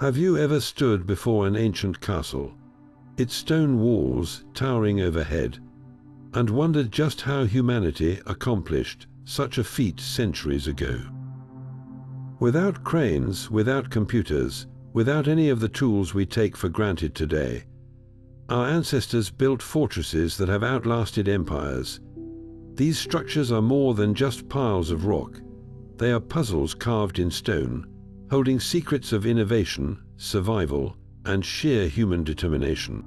Have you ever stood before an ancient castle, its stone walls towering overhead, and wondered just how humanity accomplished such a feat centuries ago? Without cranes, without computers, without any of the tools we take for granted today, our ancestors built fortresses that have outlasted empires. These structures are more than just piles of rock. They are puzzles carved in stone, holding secrets of innovation, survival, and sheer human determination.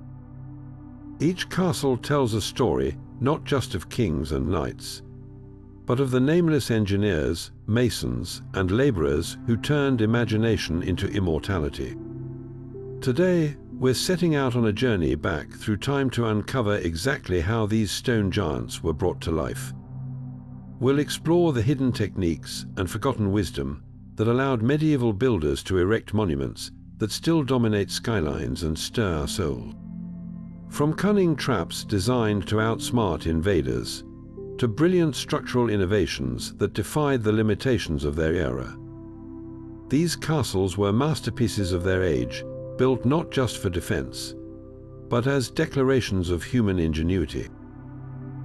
Each castle tells a story not just of kings and knights, but of the nameless engineers, masons, and laborers who turned imagination into immortality. Today, we're setting out on a journey back through time to uncover exactly how these stone giants were brought to life. We'll explore the hidden techniques and forgotten wisdom that allowed medieval builders to erect monuments that still dominate skylines and stir our soul. From cunning traps designed to outsmart invaders, to brilliant structural innovations that defied the limitations of their era. These castles were masterpieces of their age, built not just for defense, but as declarations of human ingenuity.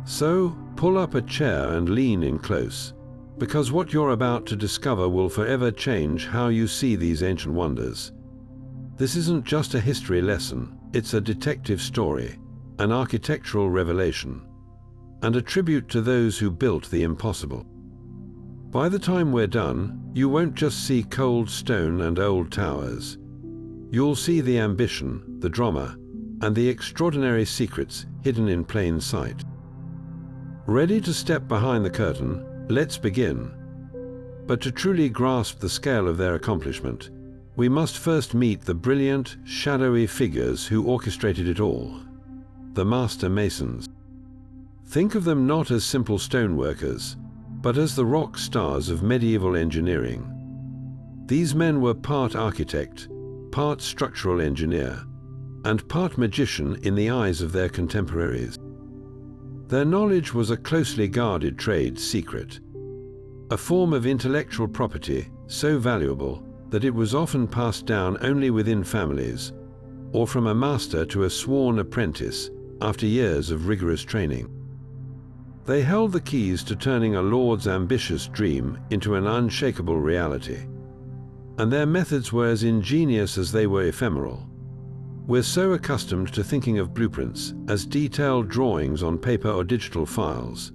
So, pull up a chair and lean in close, because what you're about to discover will forever change how you see these ancient wonders. This isn't just a history lesson, it's a detective story, an architectural revelation, and a tribute to those who built the impossible. By the time we're done, you won't just see cold stone and old towers. You'll see the ambition, the drama, and the extraordinary secrets hidden in plain sight. Ready to step behind the curtain? Let's begin. But to truly grasp the scale of their accomplishment, we must first meet the brilliant, shadowy figures who orchestrated it all, the master masons. Think of them not as simple stoneworkers, but as the rock stars of medieval engineering. These men were part architect, part structural engineer, and part magician in the eyes of their contemporaries. Their knowledge was a closely guarded trade secret, a form of intellectual property so valuable that it was often passed down only within families, or from a master to a sworn apprentice after years of rigorous training. They held the keys to turning a lord's ambitious dream into an unshakable reality, and their methods were as ingenious as they were ephemeral. We're so accustomed to thinking of blueprints as detailed drawings on paper or digital files,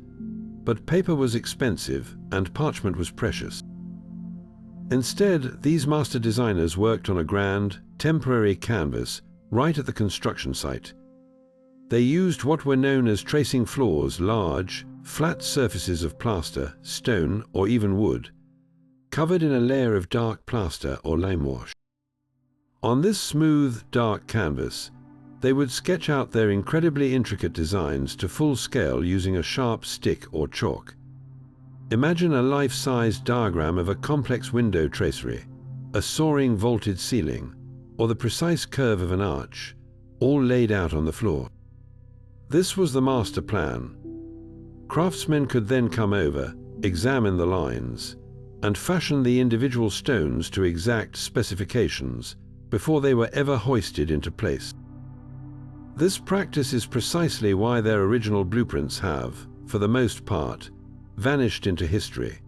but paper was expensive and parchment was precious. Instead, these master designers worked on a grand, temporary canvas right at the construction site. They used what were known as tracing floors, large, flat surfaces of plaster, stone, or even wood, covered in a layer of dark plaster or limewash. On this smooth, dark canvas, they would sketch out their incredibly intricate designs to full scale using a sharp stick or chalk. Imagine a life-size diagram of a complex window tracery, a soaring vaulted ceiling, or the precise curve of an arch, all laid out on the floor. This was the master plan. Craftsmen could then come over, examine the lines, and fashion the individual stones to exact specifications before they were ever hoisted into place. This practice is precisely why their original blueprints have, for the most part, vanished into history.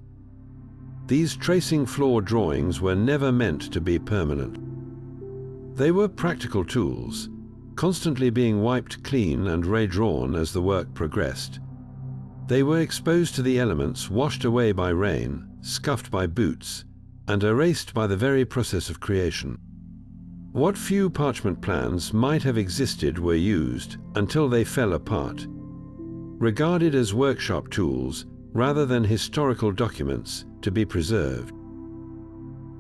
These tracing floor drawings were never meant to be permanent. They were practical tools, constantly being wiped clean and redrawn as the work progressed. They were exposed to the elements, washed away by rain, scuffed by boots, and erased by the very process of creation. What few parchment plans might have existed were used until they fell apart, regarded as workshop tools rather than historical documents to be preserved.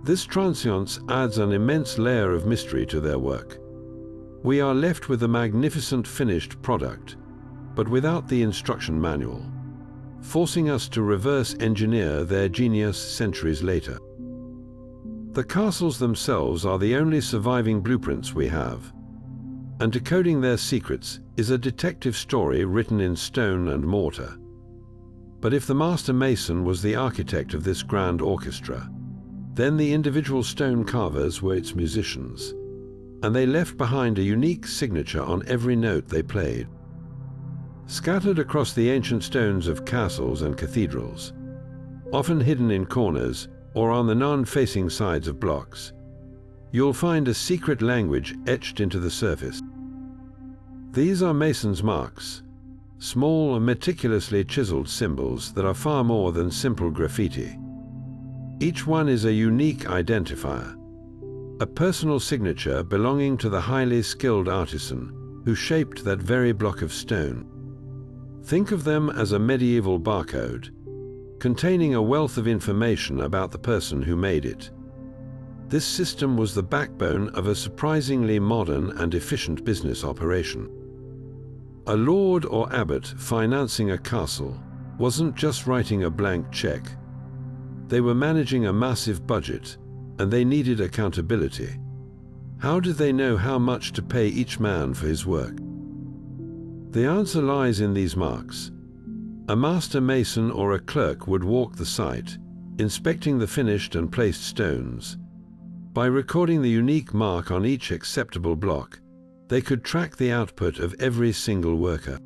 This transience adds an immense layer of mystery to their work. We are left with a magnificent finished product, but without the instruction manual, forcing us to reverse engineer their genius centuries later. The castles themselves are the only surviving blueprints we have, and decoding their secrets is a detective story written in stone and mortar. But if the master mason was the architect of this grand orchestra, Then the individual stone carvers were its musicians, and they left behind a unique signature on every note they played. Scattered across the ancient stones of castles and cathedrals, often hidden in corners or on the non-facing sides of blocks, you'll find a secret language etched into the surface. These are masons' marks, small and meticulously chiseled symbols that are far more than simple graffiti. Each one is a unique identifier, a personal signature belonging to the highly skilled artisan who shaped that very block of stone. Think of them as a medieval barcode, containing a wealth of information about the person who made it. This system was the backbone of a surprisingly modern and efficient business operation. A lord or abbot financing a castle wasn't just writing a blank check. They were managing a massive budget, and they needed accountability. How did they know how much to pay each man for his work? The answer lies in these marks. A master mason or a clerk would walk the site, inspecting the finished and placed stones. By recording the unique mark on each acceptable block, they could track the output of every single worker.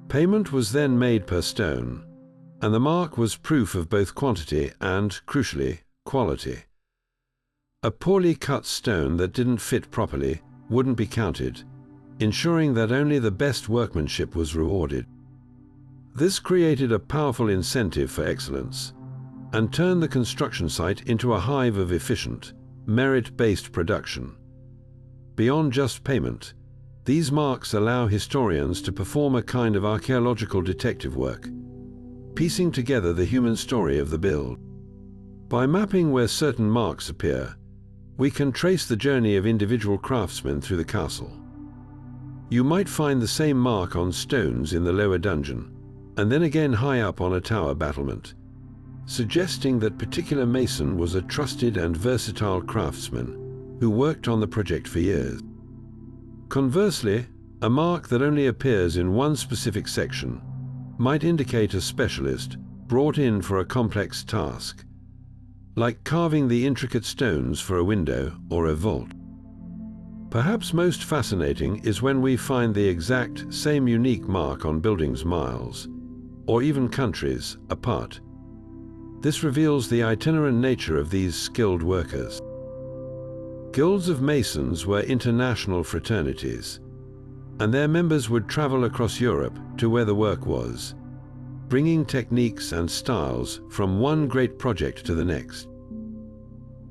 Payment was then made per stone, and the mark was proof of both quantity and, crucially, quality. A poorly cut stone that didn't fit properly wouldn't be counted, ensuring that only the best workmanship was rewarded. This created a powerful incentive for excellence, and turned the construction site into a hive of efficient, merit-based production. Beyond just payment, these marks allow historians to perform a kind of archaeological detective work, piecing together the human story of the build. By mapping where certain marks appear, we can trace the journey of individual craftsmen through the castle. You might find the same mark on stones in the lower dungeon, and then again high up on a tower battlement, suggesting that particular mason was a trusted and versatile craftsman who worked on the project for years. Conversely, a mark that only appears in one specific section might indicate a specialist brought in for a complex task, like carving the intricate stones for a window or a vault. Perhaps most fascinating is when we find the exact same unique mark on buildings miles, or even countries, apart. This reveals the itinerant nature of these skilled workers. Guilds of masons were international fraternities, and their members would travel across Europe to where the work was, bringing techniques and styles from one great project to the next.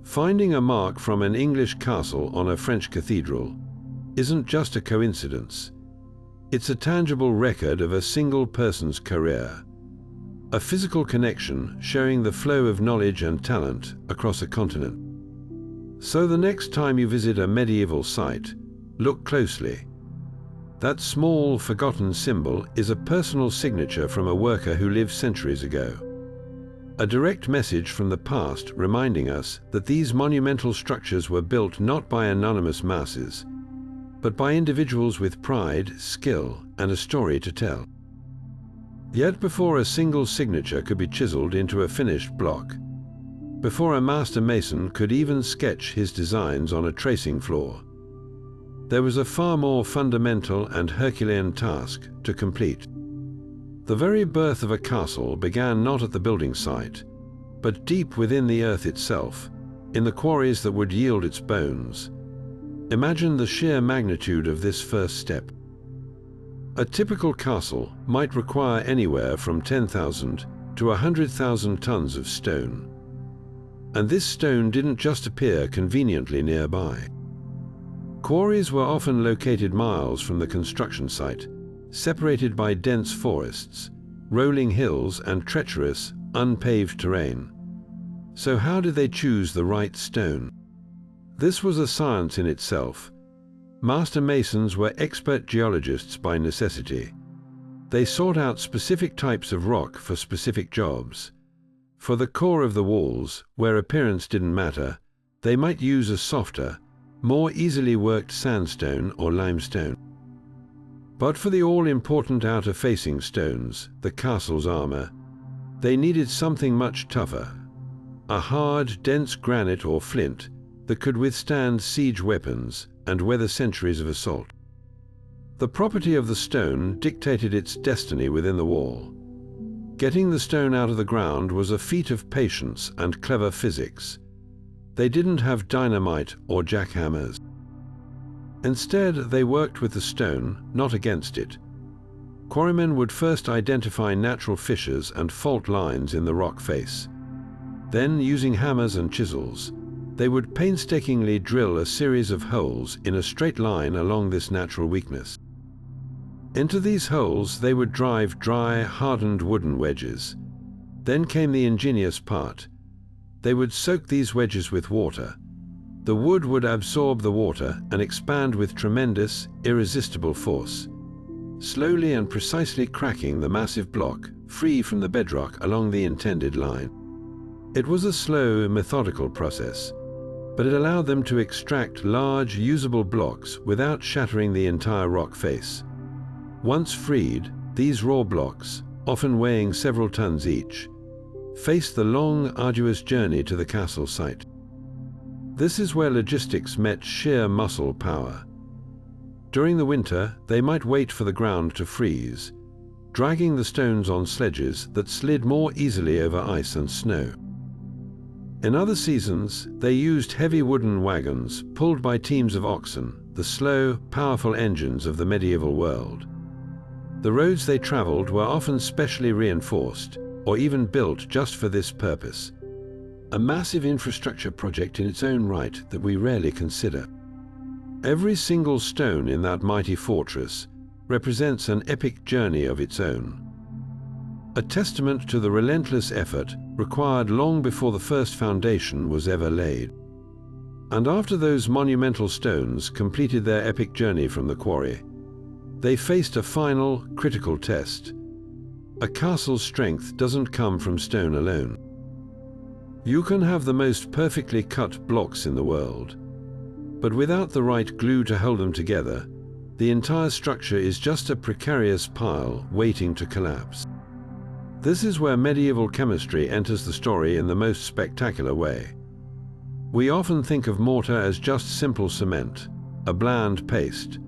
Finding a mark from an English castle on a French cathedral isn't just a coincidence. It's a tangible record of a single person's career, a physical connection showing the flow of knowledge and talent across a continent. So the next time you visit a medieval site, look closely. That small, forgotten symbol is a personal signature from a worker who lived centuries ago. A direct message from the past reminding us that these monumental structures were built not by anonymous masses, but by individuals with pride, skill, and a story to tell. Yet before a single signature could be chiseled into a finished block, before a master mason could even sketch his designs on a tracing floor, there was a far more fundamental and Herculean task to complete. The very birth of a castle began not at the building site, but deep within the earth itself, in the quarries that would yield its bones. Imagine the sheer magnitude of this first step. A typical castle might require anywhere from 10,000 to 100,000 tons of stone. And this stone didn't just appear conveniently nearby. Quarries were often located miles from the construction site, separated by dense forests, rolling hills, and treacherous, unpaved terrain. So how did they choose the right stone? This was a science in itself. Master masons were expert geologists by necessity. They sought out specific types of rock for specific jobs. For the core of the walls, where appearance didn't matter, they might use a softer, more easily worked sandstone or limestone. But for the all-important outer-facing stones, the castle's armor, they needed something much tougher. a hard, dense granite or flint that could withstand siege weapons and weather centuries of assault. The property of the stone dictated its destiny within the wall. Getting the stone out of the ground was a feat of patience and clever physics. They didn't have dynamite or jackhammers. Instead, they worked with the stone, not against it. Quarrymen would first identify natural fissures and fault lines in the rock face. Then, using hammers and chisels, they would painstakingly drill a series of holes in a straight line along this natural weakness. Into these holes they would drive dry, hardened wooden wedges. Then came the ingenious part. They would soak these wedges with water. The wood would absorb the water and expand with tremendous, irresistible force, slowly and precisely cracking the massive block free from the bedrock along the intended line. It was a slow, methodical process, but it allowed them to extract large, usable blocks without shattering the entire rock face. Once freed, these raw blocks, often weighing several tons each, faced the long, arduous journey to the castle site. This is where logistics met sheer muscle power. During the winter, they might wait for the ground to freeze, dragging the stones on sledges that slid more easily over ice and snow. In other seasons, they used heavy wooden wagons pulled by teams of oxen, the slow, powerful engines of the medieval world. The roads they traveled were often specially reinforced or even built just for this purpose, a massive infrastructure project in its own right that we rarely consider. Every single stone in that mighty fortress represents an epic journey of its own, a testament to the relentless effort required long before the first foundation was ever laid. And after those monumental stones completed their epic journey from the quarry, they faced a final, critical test. A castle's strength doesn't come from stone alone. You can have the most perfectly cut blocks in the world, but without the right glue to hold them together, the entire structure is just a precarious pile waiting to collapse. This is where medieval chemistry enters the story in the most spectacular way. We often think of mortar as just simple cement, a bland paste.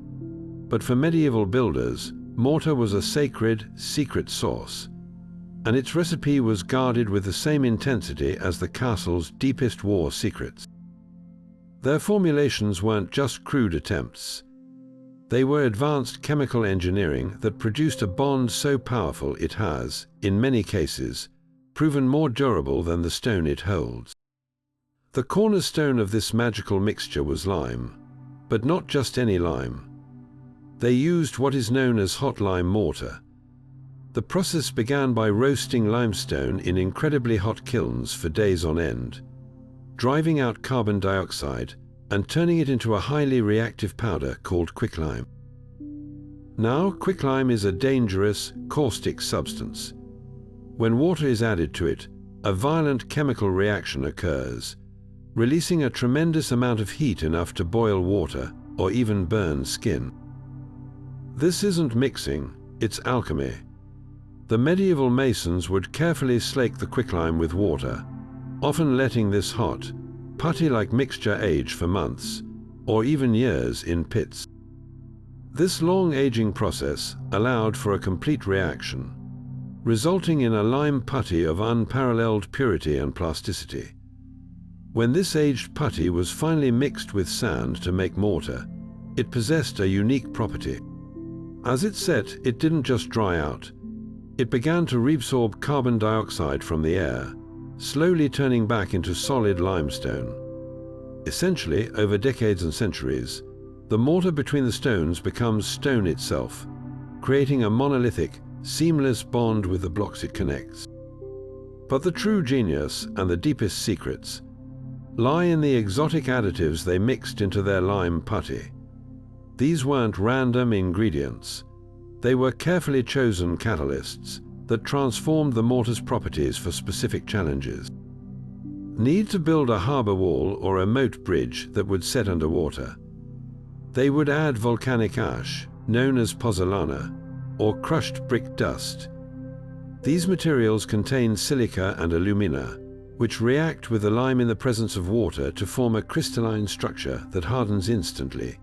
But for medieval builders, mortar was a sacred, secret sauce, and its recipe was guarded with the same intensity as the castle's deepest war secrets. Their formulations weren't just crude attempts. They were advanced chemical engineering that produced a bond so powerful it has, in many cases, proven more durable than the stone it holds. The cornerstone of this magical mixture was lime, but not just any lime. They used what is known as hot lime mortar. The process began by roasting limestone in incredibly hot kilns for days on end, driving out carbon dioxide and turning it into a highly reactive powder called quicklime. Now, quicklime is a dangerous, caustic substance. When water is added to it, a violent chemical reaction occurs, releasing a tremendous amount of heat enough to boil water or even burn skin. This isn't mixing, it's alchemy. The medieval masons would carefully slake the quicklime with water, often letting this hot, putty-like mixture age for months, or even years in pits. This long aging process allowed for a complete reaction, resulting in a lime putty of unparalleled purity and plasticity. When this aged putty was finally mixed with sand to make mortar, it possessed a unique property. As it set, it didn't just dry out. It began to reabsorb carbon dioxide from the air, slowly turning back into solid limestone. Essentially, over decades and centuries, the mortar between the stones becomes stone itself, creating a monolithic, seamless bond with the blocks it connects. But the true genius and the deepest secrets lie in the exotic additives they mixed into their lime putty. These weren't random ingredients. They were carefully chosen catalysts that transformed the mortar's properties for specific challenges. Need to build a harbor wall or a moat bridge that would set underwater? They would add volcanic ash, known as pozzolana, or crushed brick dust. These materials contain silica and alumina, which react with the lime in the presence of water to form a crystalline structure that hardens instantly,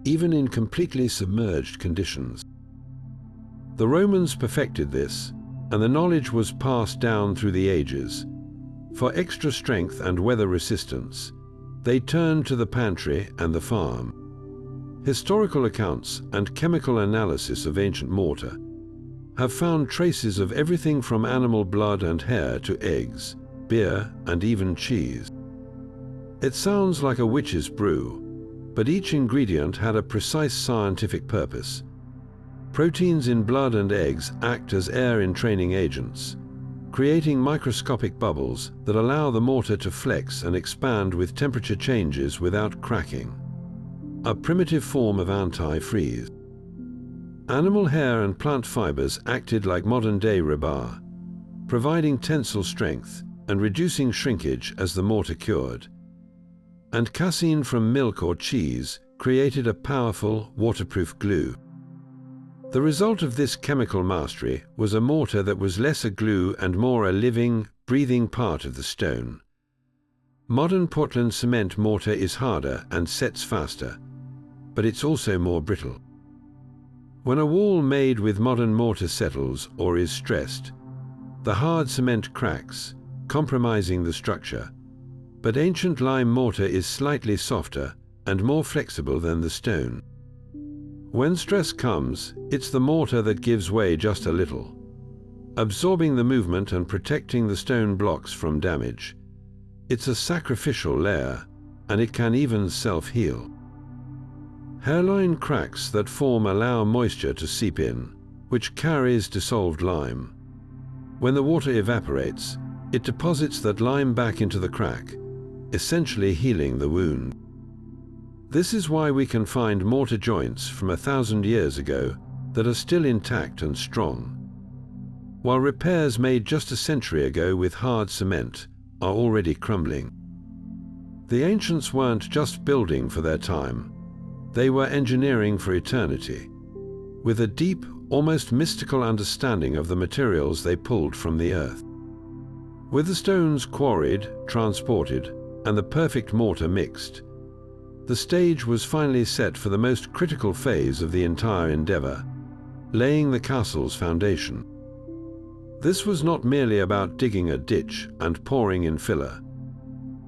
even in completely submerged conditions. The Romans perfected this, and the knowledge was passed down through the ages. For extra strength and weather resistance, they turned to the pantry and the farm. Historical accounts and chemical analysis of ancient mortar have found traces of everything from animal blood and hair to eggs, beer, and even cheese. It sounds like a witch's brew, but each ingredient had a precise scientific purpose. Proteins in blood and eggs act as air entraining agents, creating microscopic bubbles that allow the mortar to flex and expand with temperature changes without cracking, a primitive form of anti-freeze. Animal hair and plant fibers acted like modern-day rebar, providing tensile strength and reducing shrinkage as the mortar cured. And casein from milk or cheese created a powerful, waterproof glue. The result of this chemical mastery was a mortar that was less a glue and more a living, breathing part of the stone. Modern Portland cement mortar is harder and sets faster, but it's also more brittle. When a wall made with modern mortar settles or is stressed, the hard cement cracks, compromising the structure, but ancient lime mortar is slightly softer and more flexible than the stone. When stress comes, it's the mortar that gives way just a little, absorbing the movement and protecting the stone blocks from damage. It's a sacrificial layer, and it can even self-heal. Hairline cracks that form allow moisture to seep in, which carries dissolved lime. When the water evaporates, it deposits that lime back into the crack, essentially healing the wound. This is why we can find mortar joints from 1,000 years ago that are still intact and strong, while repairs made just a century ago with hard cement are already crumbling. The ancients weren't just building for their time, they were engineering for eternity, with a deep, almost mystical understanding of the materials they pulled from the earth. With the stones quarried, transported, and the perfect mortar mixed, the stage was finally set for the most critical phase of the entire endeavor, laying the castle's foundation. This was not merely about digging a ditch and pouring in filler.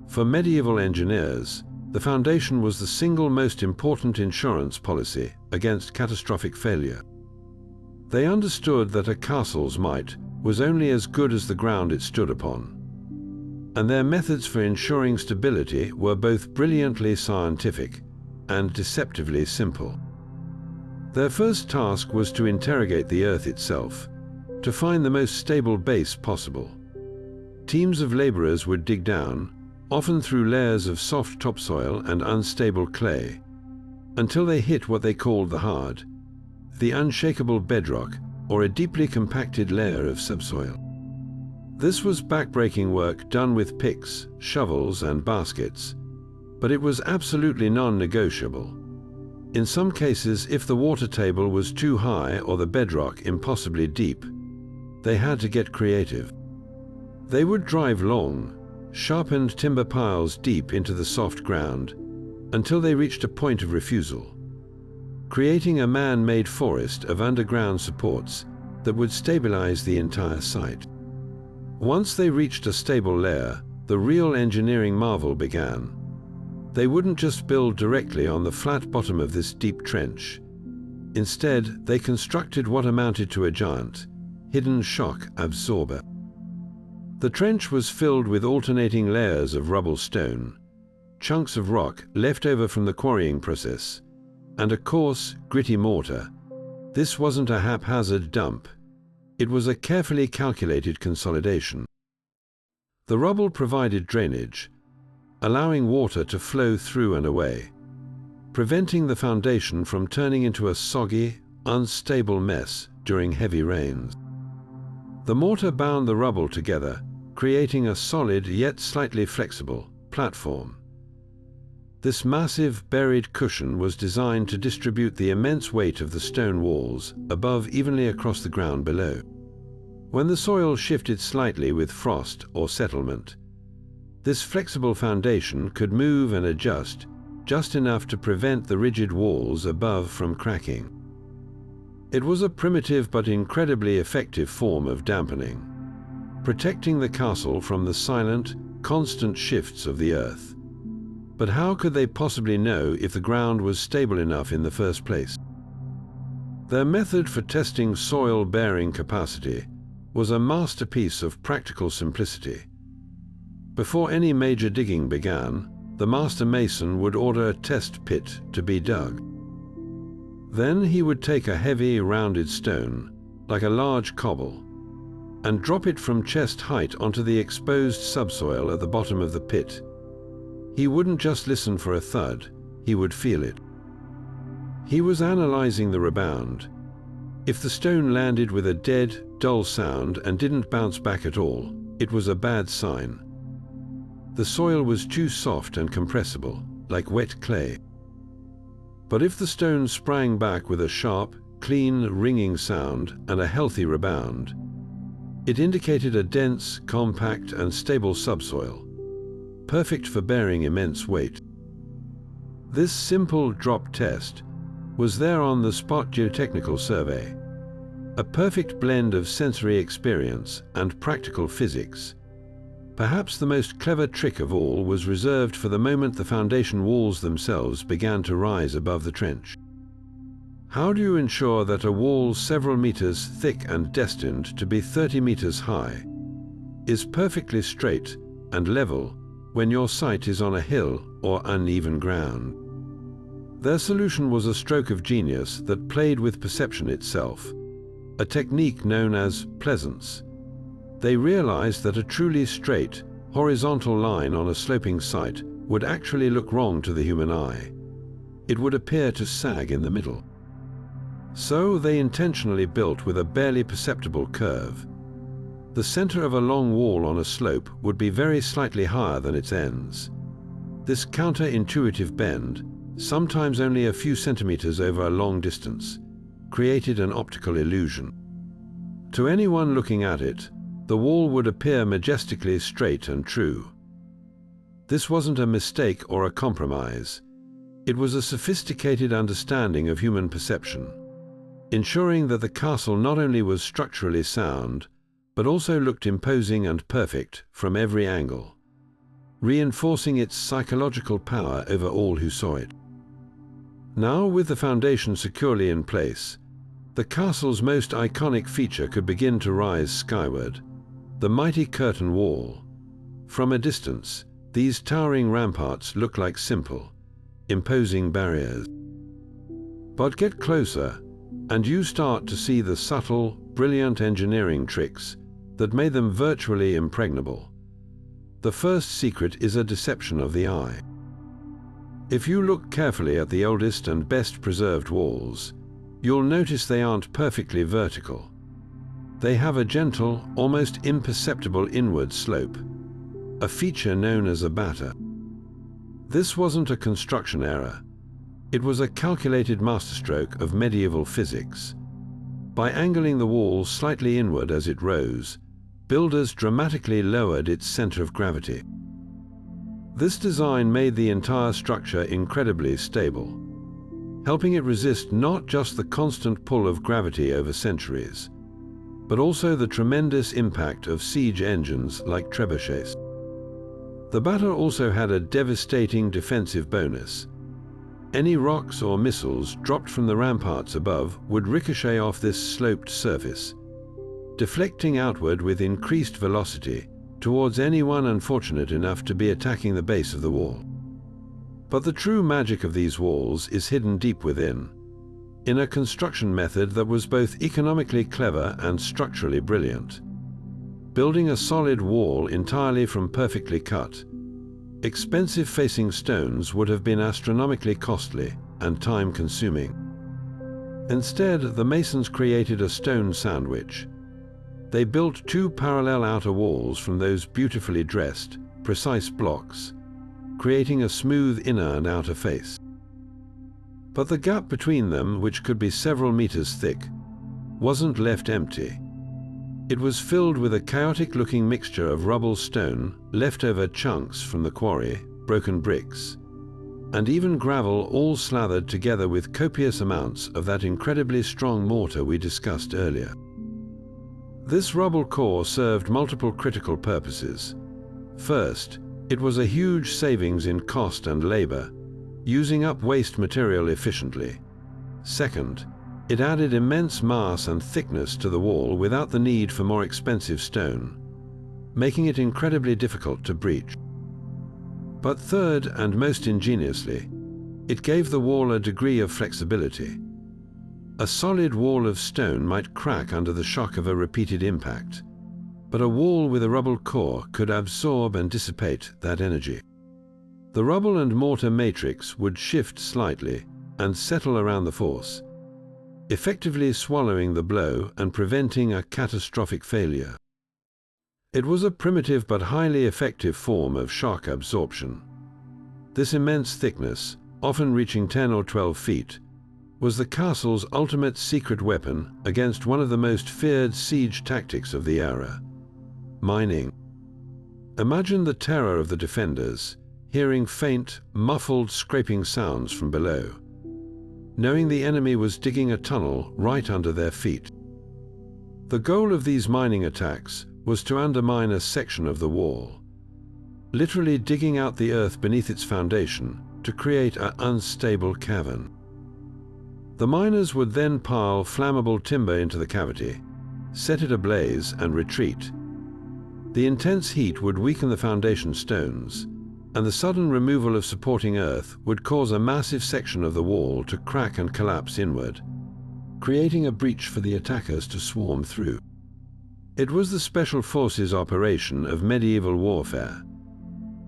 For medieval engineers, the foundation was the single most important insurance policy against catastrophic failure. They understood that a castle's might was only as good as the ground it stood upon, and their methods for ensuring stability were both brilliantly scientific and deceptively simple. Their first task was to interrogate the earth itself, to find the most stable base possible. Teams of laborers would dig down, often through layers of soft topsoil and unstable clay, until they hit what they called the hard, the unshakable bedrock, or a deeply compacted layer of subsoil. This was backbreaking work done with picks, shovels, and baskets, but it was absolutely non-negotiable. In some cases, if the water table was too high or the bedrock impossibly deep, they had to get creative. They would drive long, sharpened timber piles deep into the soft ground until they reached a point of refusal, creating a man-made forest of underground supports that would stabilize the entire site. Once they reached a stable layer, the real engineering marvel began. They wouldn't just build directly on the flat bottom of this deep trench. Instead, they constructed what amounted to a giant, hidden shock absorber. The trench was filled with alternating layers of rubble stone, chunks of rock left over from the quarrying process, and a coarse, gritty mortar. This wasn't a haphazard dump. It was a carefully calculated consolidation. The rubble provided drainage, allowing water to flow through and away, preventing the foundation from turning into a soggy, unstable mess during heavy rains. The mortar bound the rubble together, creating a solid yet slightly flexible platform. This massive buried cushion was designed to distribute the immense weight of the stone walls above evenly across the ground below. When the soil shifted slightly with frost or settlement, This flexible foundation could move and adjust just enough to prevent the rigid walls above from cracking. It was a primitive but incredibly effective form of dampening, protecting the castle from the silent, constant shifts of the earth. But how could they possibly know if the ground was stable enough in the first place? Their method for testing soil bearing capacity was a masterpiece of practical simplicity. Before any major digging began, the master mason would order a test pit to be dug. Then he would take a heavy, rounded stone, like a large cobble, and drop it from chest height onto the exposed subsoil at the bottom of the pit. He wouldn't just listen for a thud, he would feel it. He was analyzing the rebound. If the stone landed with a dead, dull sound and didn't bounce back at all, it was a bad sign. The soil was too soft and compressible, like wet clay. But if the stone sprang back with a sharp, clean, ringing sound and a healthy rebound, it indicated a dense, compact, and stable subsoil, perfect for bearing immense weight. This simple drop test was there on the spot geotechnical survey, a perfect blend of sensory experience and practical physics. Perhaps the most clever trick of all was reserved for the moment the foundation walls themselves began to rise above the trench. How do you ensure that a wall several meters thick and destined to be 30 meters high is perfectly straight and level when your site is on a hill or uneven ground? Their solution was a stroke of genius that played with perception itself, a technique known as pleasance. They realized that a truly straight, horizontal line on a sloping site would actually look wrong to the human eye. It would appear to sag in the middle. So they intentionally built with a barely perceptible curve. The center of a long wall on a slope would be very slightly higher than its ends. This counterintuitive bend, sometimes only a few centimeters over a long distance, created an optical illusion. To anyone looking at it, the wall would appear majestically straight and true. This wasn't a mistake or a compromise. It was a sophisticated understanding of human perception, ensuring that the castle not only was structurally sound, but also looked imposing and perfect from every angle, reinforcing its psychological power over all who saw it. Now, with the foundation securely in place, the castle's most iconic feature could begin to rise skyward, the mighty curtain wall. From a distance, these towering ramparts look like simple, imposing barriers. But get closer, and you start to see the subtle, brilliant engineering tricks that made them virtually impregnable. The first secret is a deception of the eye. If you look carefully at the oldest and best preserved walls, you'll notice they aren't perfectly vertical. They have a gentle, almost imperceptible inward slope, a feature known as a batter. This wasn't a construction error. It was a calculated masterstroke of medieval physics. By angling the wall slightly inward as it rose, builders dramatically lowered its center of gravity. This design made the entire structure incredibly stable, helping it resist not just the constant pull of gravity over centuries, but also the tremendous impact of siege engines like trebuchets. The batter also had a devastating defensive bonus. Any rocks or missiles dropped from the ramparts above would ricochet off this sloped surface, deflecting outward with increased velocity towards anyone unfortunate enough to be attacking the base of the wall. But the true magic of these walls is hidden deep within, in a construction method that was both economically clever and structurally brilliant. Building a solid wall entirely from perfectly cut, expensive facing stones would have been astronomically costly and time-consuming. Instead, the masons created a stone sandwich. They built two parallel outer walls from those beautifully dressed, precise blocks, creating a smooth inner and outer face. But the gap between them, which could be several meters thick, wasn't left empty. It was filled with a chaotic-looking mixture of rubble stone, leftover chunks from the quarry, broken bricks, and even gravel, all slathered together with copious amounts of that incredibly strong mortar we discussed earlier. This rubble core served multiple critical purposes. First, it was a huge savings in cost and labor, using up waste material efficiently. Second, it added immense mass and thickness to the wall without the need for more expensive stone, making it incredibly difficult to breach. But third, and most ingeniously, it gave the wall a degree of flexibility. A solid wall of stone might crack under the shock of a repeated impact, but a wall with a rubble core could absorb and dissipate that energy. The rubble and mortar matrix would shift slightly and settle around the force, effectively swallowing the blow and preventing a catastrophic failure. It was a primitive but highly effective form of shock absorption. This immense thickness, often reaching 10 or 12 feet, was the castle's ultimate secret weapon against one of the most feared siege tactics of the era: mining. Imagine the terror of the defenders, hearing faint, muffled scraping sounds from below, knowing the enemy was digging a tunnel right under their feet. The goal of these mining attacks was to undermine a section of the wall, literally digging out the earth beneath its foundation to create an unstable cavern. The miners would then pile flammable timber into the cavity, set it ablaze and retreat. The intense heat would weaken the foundation stones, and the sudden removal of supporting earth would cause a massive section of the wall to crack and collapse inward, creating a breach for the attackers to swarm through. It was the special forces operation of medieval warfare,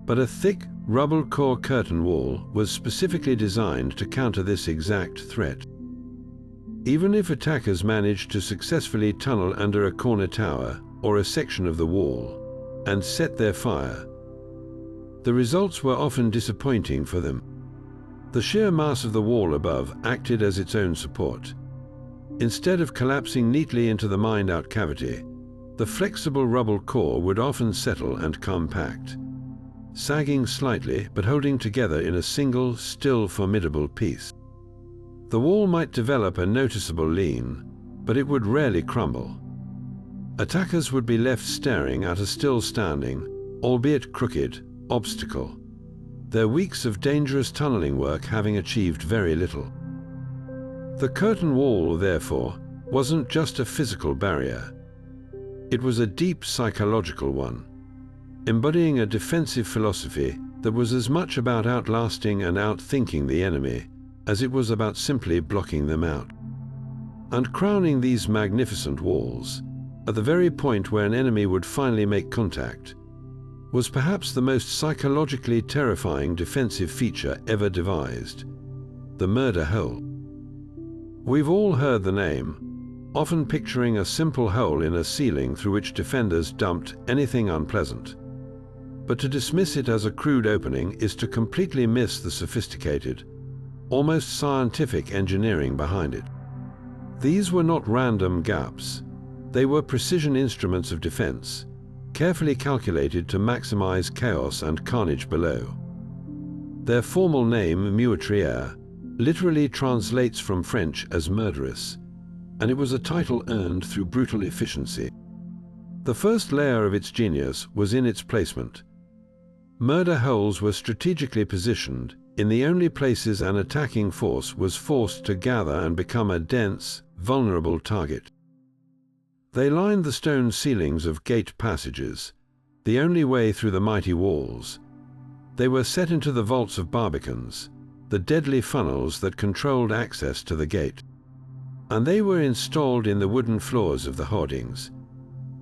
but a thick, rubble core curtain wall was specifically designed to counter this exact threat. Even if attackers managed to successfully tunnel under a corner tower or a section of the wall and set their fire, the results were often disappointing for them. The sheer mass of the wall above acted as its own support. Instead of collapsing neatly into the mined-out cavity, the flexible rubble core would often settle and compact, sagging slightly but holding together in a single, still formidable piece. The wall might develop a noticeable lean, but it would rarely crumble. Attackers would be left staring at a still-standing, albeit crooked, obstacle, their weeks of dangerous tunneling work having achieved very little. The curtain wall, therefore, wasn't just a physical barrier. It was a deep psychological one, embodying a defensive philosophy that was as much about outlasting and outthinking the enemy as it was about simply blocking them out. And crowning these magnificent walls, at the very point where an enemy would finally make contact, was perhaps the most psychologically terrifying defensive feature ever devised: the murder hole. We've all heard the name, often picturing a simple hole in a ceiling through which defenders dumped anything unpleasant. But to dismiss it as a crude opening is to completely miss the sophisticated, almost scientific engineering behind it. These were not random gaps. They were precision instruments of defense, carefully calculated to maximize chaos and carnage below. Their formal name, meurtrière, literally translates from French as murderous, and it was a title earned through brutal efficiency. The first layer of its genius was in its placement. Murder holes were strategically positioned in the only places an attacking force was forced to gather and become a dense, vulnerable target. They lined the stone ceilings of gate passages, the only way through the mighty walls. They were set into the vaults of barbicans, the deadly funnels that controlled access to the gate. And they were installed in the wooden floors of the hoardings,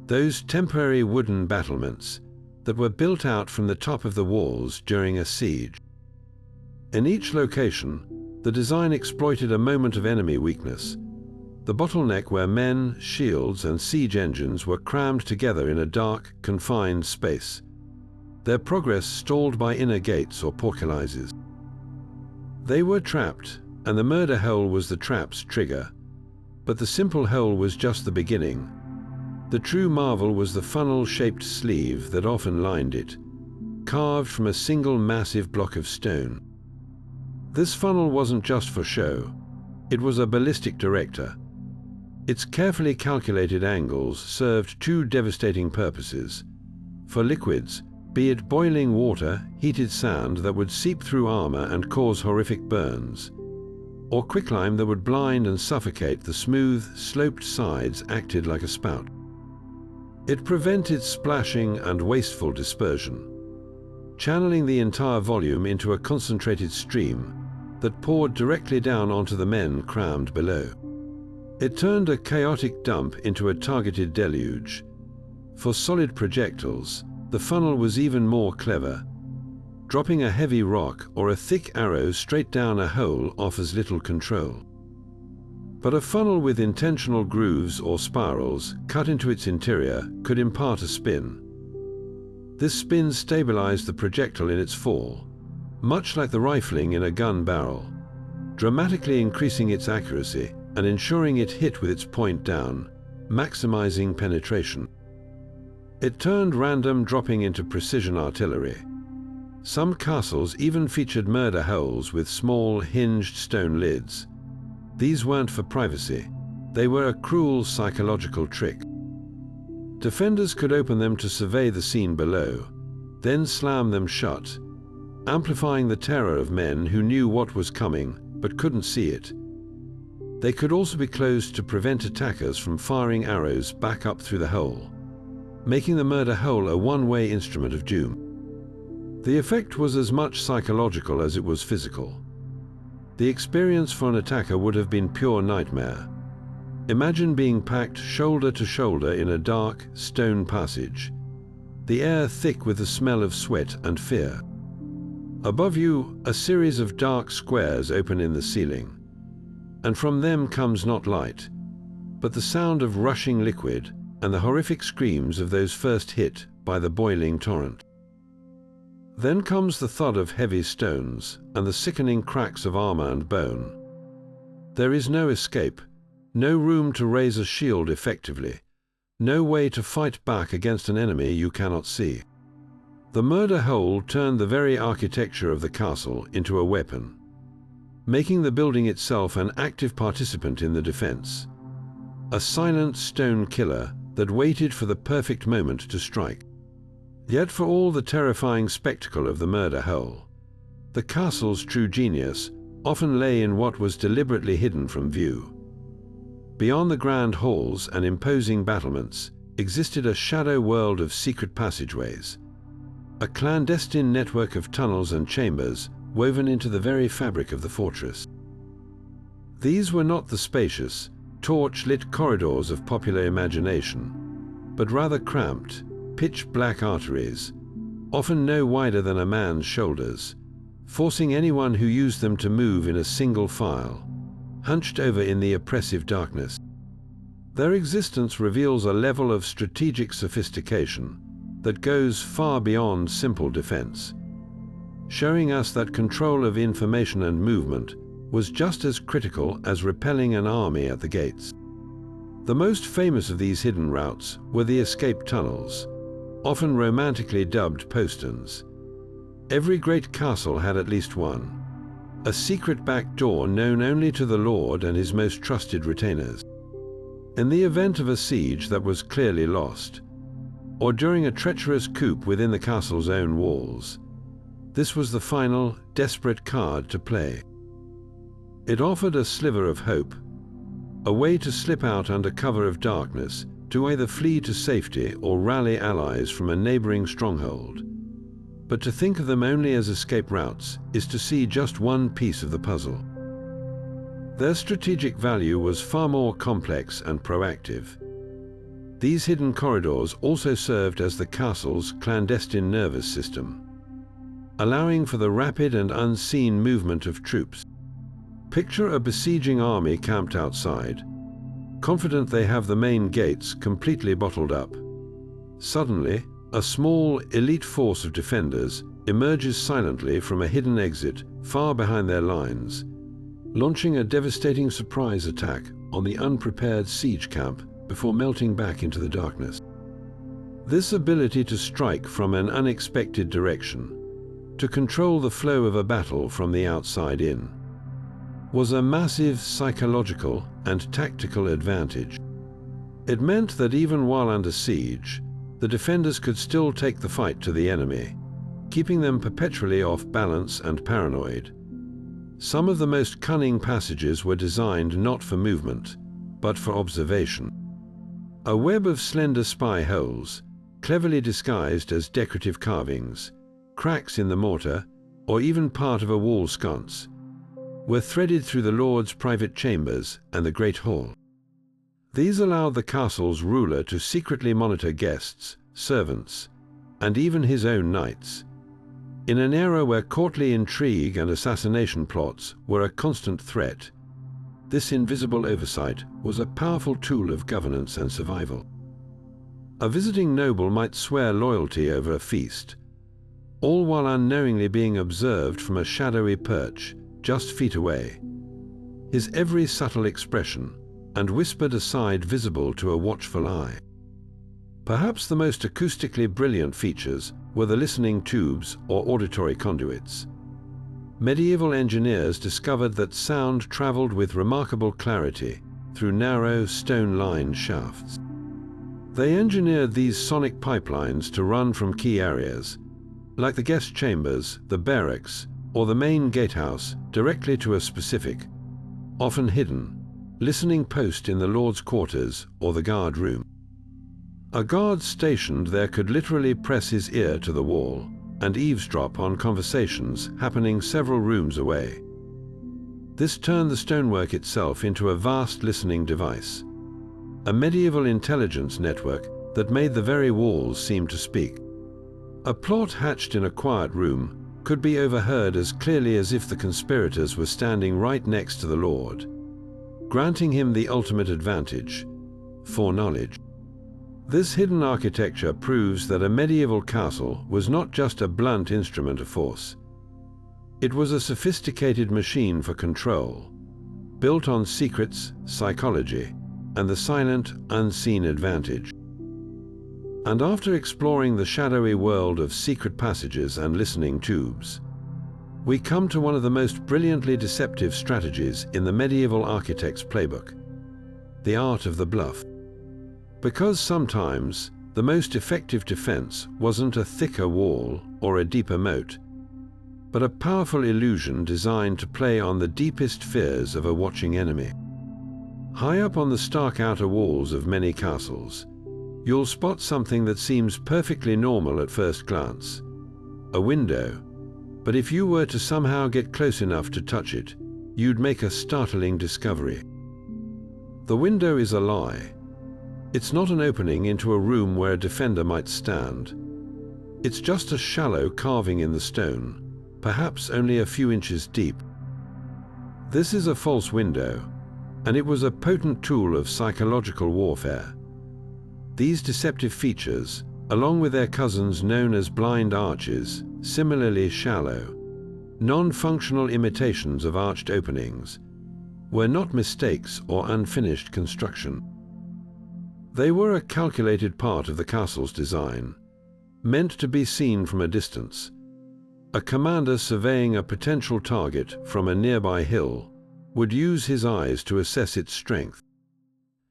those temporary wooden battlements that were built out from the top of the walls during a siege. In each location, the design exploited a moment of enemy weakness, the bottleneck where men, shields, and siege engines were crammed together in a dark, confined space, their progress stalled by inner gates or portcullises. They were trapped, and the murder hole was the trap's trigger, but the simple hole was just the beginning. The true marvel was the funnel-shaped sleeve that often lined it, carved from a single massive block of stone. This funnel wasn't just for show, it was a ballistic director. Its carefully calculated angles served two devastating purposes. For liquids, be it boiling water, heated sand that would seep through armor and cause horrific burns, or quicklime that would blind and suffocate, the smooth, sloped sides acted like a spout. It prevented splashing and wasteful dispersion, channeling the entire volume into a concentrated stream that poured directly down onto the men crammed below. It turned a chaotic dump into a targeted deluge. For solid projectiles, the funnel was even more clever. Dropping a heavy rock or a thick arrow straight down a hole offers little control. But a funnel with intentional grooves or spirals cut into its interior could impart a spin. This spin stabilized the projectile in its fall, much like the rifling in a gun barrel, dramatically increasing its accuracy and ensuring it hit with its point down, maximizing penetration. It turned random dropping into precision artillery. Some castles even featured murder holes with small hinged stone lids. These weren't for privacy, they were a cruel psychological trick. Defenders could open them to survey the scene below, then slam them shut, amplifying the terror of men who knew what was coming but couldn't see it. They could also be closed to prevent attackers from firing arrows back up through the hole, making the murder hole a one-way instrument of doom. The effect was as much psychological as it was physical. The experience for an attacker would have been pure nightmare. Imagine being packed shoulder to shoulder in a dark, stone passage, the air thick with the smell of sweat and fear. Above you, a series of dark squares open in the ceiling, and from them comes not light, but the sound of rushing liquid and the horrific screams of those first hit by the boiling torrent. Then comes the thud of heavy stones and the sickening cracks of armor and bone. There is no escape, no room to raise a shield effectively, no way to fight back against an enemy you cannot see. The murder hole turned the very architecture of the castle into a weapon, making the building itself an active participant in the defense. A silent stone killer that waited for the perfect moment to strike. Yet for all the terrifying spectacle of the murder hole, the castle's true genius often lay in what was deliberately hidden from view. Beyond the grand halls and imposing battlements existed a shadow world of secret passageways, a clandestine network of tunnels and chambers woven into the very fabric of the fortress. These were not the spacious, torch-lit corridors of popular imagination, but rather cramped, pitch-black arteries, often no wider than a man's shoulders, forcing anyone who used them to move in a single file, hunched over in the oppressive darkness. Their existence reveals a level of strategic sophistication that goes far beyond simple defense, showing us that control of information and movement was just as critical as repelling an army at the gates. The most famous of these hidden routes were the escape tunnels, often romantically dubbed posterns. Every great castle had at least one, a secret back door known only to the lord and his most trusted retainers. In the event of a siege that was clearly lost, or during a treacherous coup within the castle's own walls, this was the final, desperate card to play. It offered a sliver of hope, a way to slip out under cover of darkness, to either flee to safety or rally allies from a neighboring stronghold. But to think of them only as escape routes is to see just one piece of the puzzle. Their strategic value was far more complex and proactive. These hidden corridors also served as the castle's clandestine nervous system, allowing for the rapid and unseen movement of troops. Picture a besieging army camped outside, confident they have the main gates completely bottled up. Suddenly, a small, elite force of defenders emerges silently from a hidden exit far behind their lines, launching a devastating surprise attack on the unprepared siege camp before melting back into the darkness. This ability to strike from an unexpected direction, to control the flow of a battle from the outside in, was a massive psychological and tactical advantage. It meant that even while under siege, the defenders could still take the fight to the enemy, keeping them perpetually off balance and paranoid. Some of the most cunning passages were designed not for movement, but for observation. A web of slender spy holes, cleverly disguised as decorative carvings, cracks in the mortar, or even part of a wall sconce, were threaded through the Lord's private chambers and the Great Hall. These allowed the castle's ruler to secretly monitor guests, servants, and even his own knights. In an era where courtly intrigue and assassination plots were a constant threat, this invisible oversight was a powerful tool of governance and survival. A visiting noble might swear loyalty over a feast, all while unknowingly being observed from a shadowy perch just feet away, his every subtle expression and whispered aside visible to a watchful eye. Perhaps the most acoustically brilliant features were the listening tubes or auditory conduits. Medieval engineers discovered that sound traveled with remarkable clarity through narrow, stone-lined shafts. They engineered these sonic pipelines to run from key areas, like the guest chambers, the barracks, or the main gatehouse, directly to a specific, often hidden, listening post in the Lord's quarters or the guard room. A guard stationed there could literally press his ear to the wall and eavesdrop on conversations happening several rooms away. This turned the stonework itself into a vast listening device, a medieval intelligence network that made the very walls seem to speak. A plot hatched in a quiet room could be overheard as clearly as if the conspirators were standing right next to the Lord, granting him the ultimate advantage, foreknowledge. This hidden architecture proves that a medieval castle was not just a blunt instrument of force. It was a sophisticated machine for control, built on secrets, psychology, and the silent, unseen advantage. And after exploring the shadowy world of secret passages and listening tubes, we come to one of the most brilliantly deceptive strategies in the medieval architect's playbook: the art of the bluff. Because sometimes the most effective defense wasn't a thicker wall or a deeper moat, but a powerful illusion designed to play on the deepest fears of a watching enemy. High up on the stark outer walls of many castles, you'll spot something that seems perfectly normal at first glance, a window, but if you were to somehow get close enough to touch it, you'd make a startling discovery. The window is a lie. It's not an opening into a room where a defender might stand. It's just a shallow carving in the stone, perhaps only a few inches deep. This is a false window, and it was a potent tool of psychological warfare. These deceptive features, along with their cousins known as blind arches, similarly shallow, non-functional imitations of arched openings, were not mistakes or unfinished construction. They were a calculated part of the castle's design, meant to be seen from a distance. A commander surveying a potential target from a nearby hill would use his eyes to assess its strength.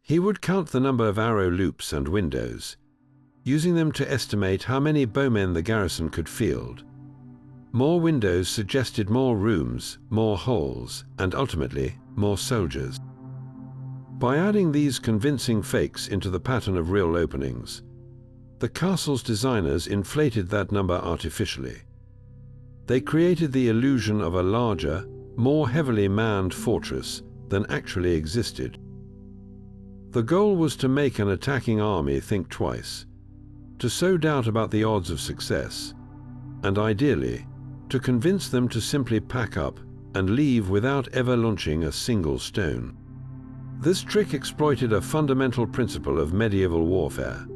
He would count the number of arrow loops and windows, using them to estimate how many bowmen the garrison could field. More windows suggested more rooms, more holes, and ultimately, more soldiers. By adding these convincing fakes into the pattern of real openings, the castle's designers inflated that number artificially. They created the illusion of a larger, more heavily manned fortress than actually existed. The goal was to make an attacking army think twice, to sow doubt about the odds of success, and ideally, to convince them to simply pack up and leave without ever launching a single stone. This trick exploited a fundamental principle of medieval warfare.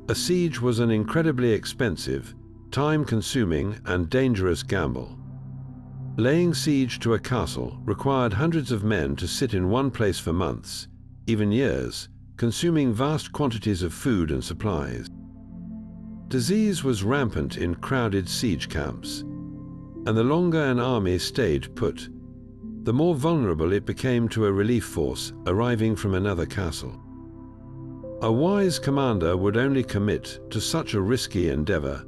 A siege was an incredibly expensive, time-consuming, and dangerous gamble. Laying siege to a castle required hundreds of men to sit in one place for months, even years, consuming vast quantities of food and supplies. Disease was rampant in crowded siege camps, and the longer an army stayed put, the more vulnerable it became to a relief force arriving from another castle. A wise commander would only commit to such a risky endeavor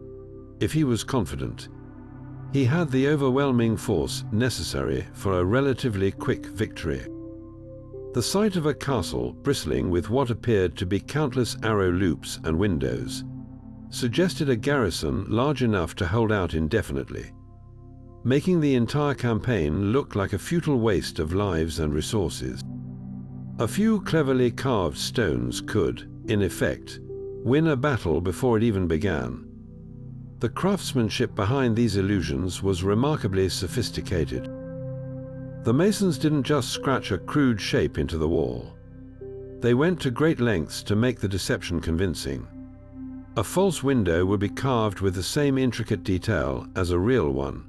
if he was confident he had the overwhelming force necessary for a relatively quick victory. The sight of a castle bristling with what appeared to be countless arrow loops and windows suggested a garrison large enough to hold out indefinitely, making the entire campaign look like a futile waste of lives and resources. A few cleverly carved stones could, in effect, win a battle before it even began. The craftsmanship behind these illusions was remarkably sophisticated. The masons didn't just scratch a crude shape into the wall. They went to great lengths to make the deception convincing. A false window would be carved with the same intricate detail as a real one,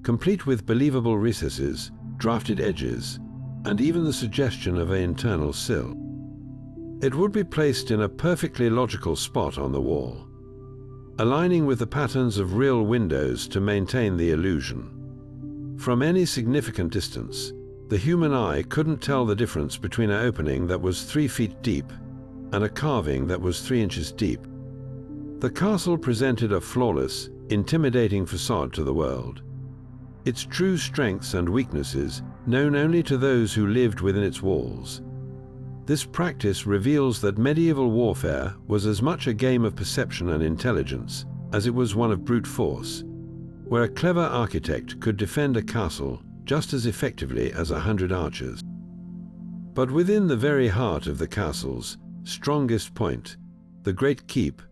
complete with believable recesses, drafted edges, and even the suggestion of an internal sill. It would be placed in a perfectly logical spot on the wall, aligning with the patterns of real windows to maintain the illusion. From any significant distance, the human eye couldn't tell the difference between an opening that was 3 feet deep and a carving that was 3 inches deep. The castle presented a flawless, intimidating facade to the world, its true strengths and weaknesses known only to those who lived within its walls. This practice reveals that medieval warfare was as much a game of perception and intelligence as it was one of brute force, where a clever architect could defend a castle just as effectively as 100 archers. But within the very heart of the castle's strongest point, the Great Keep,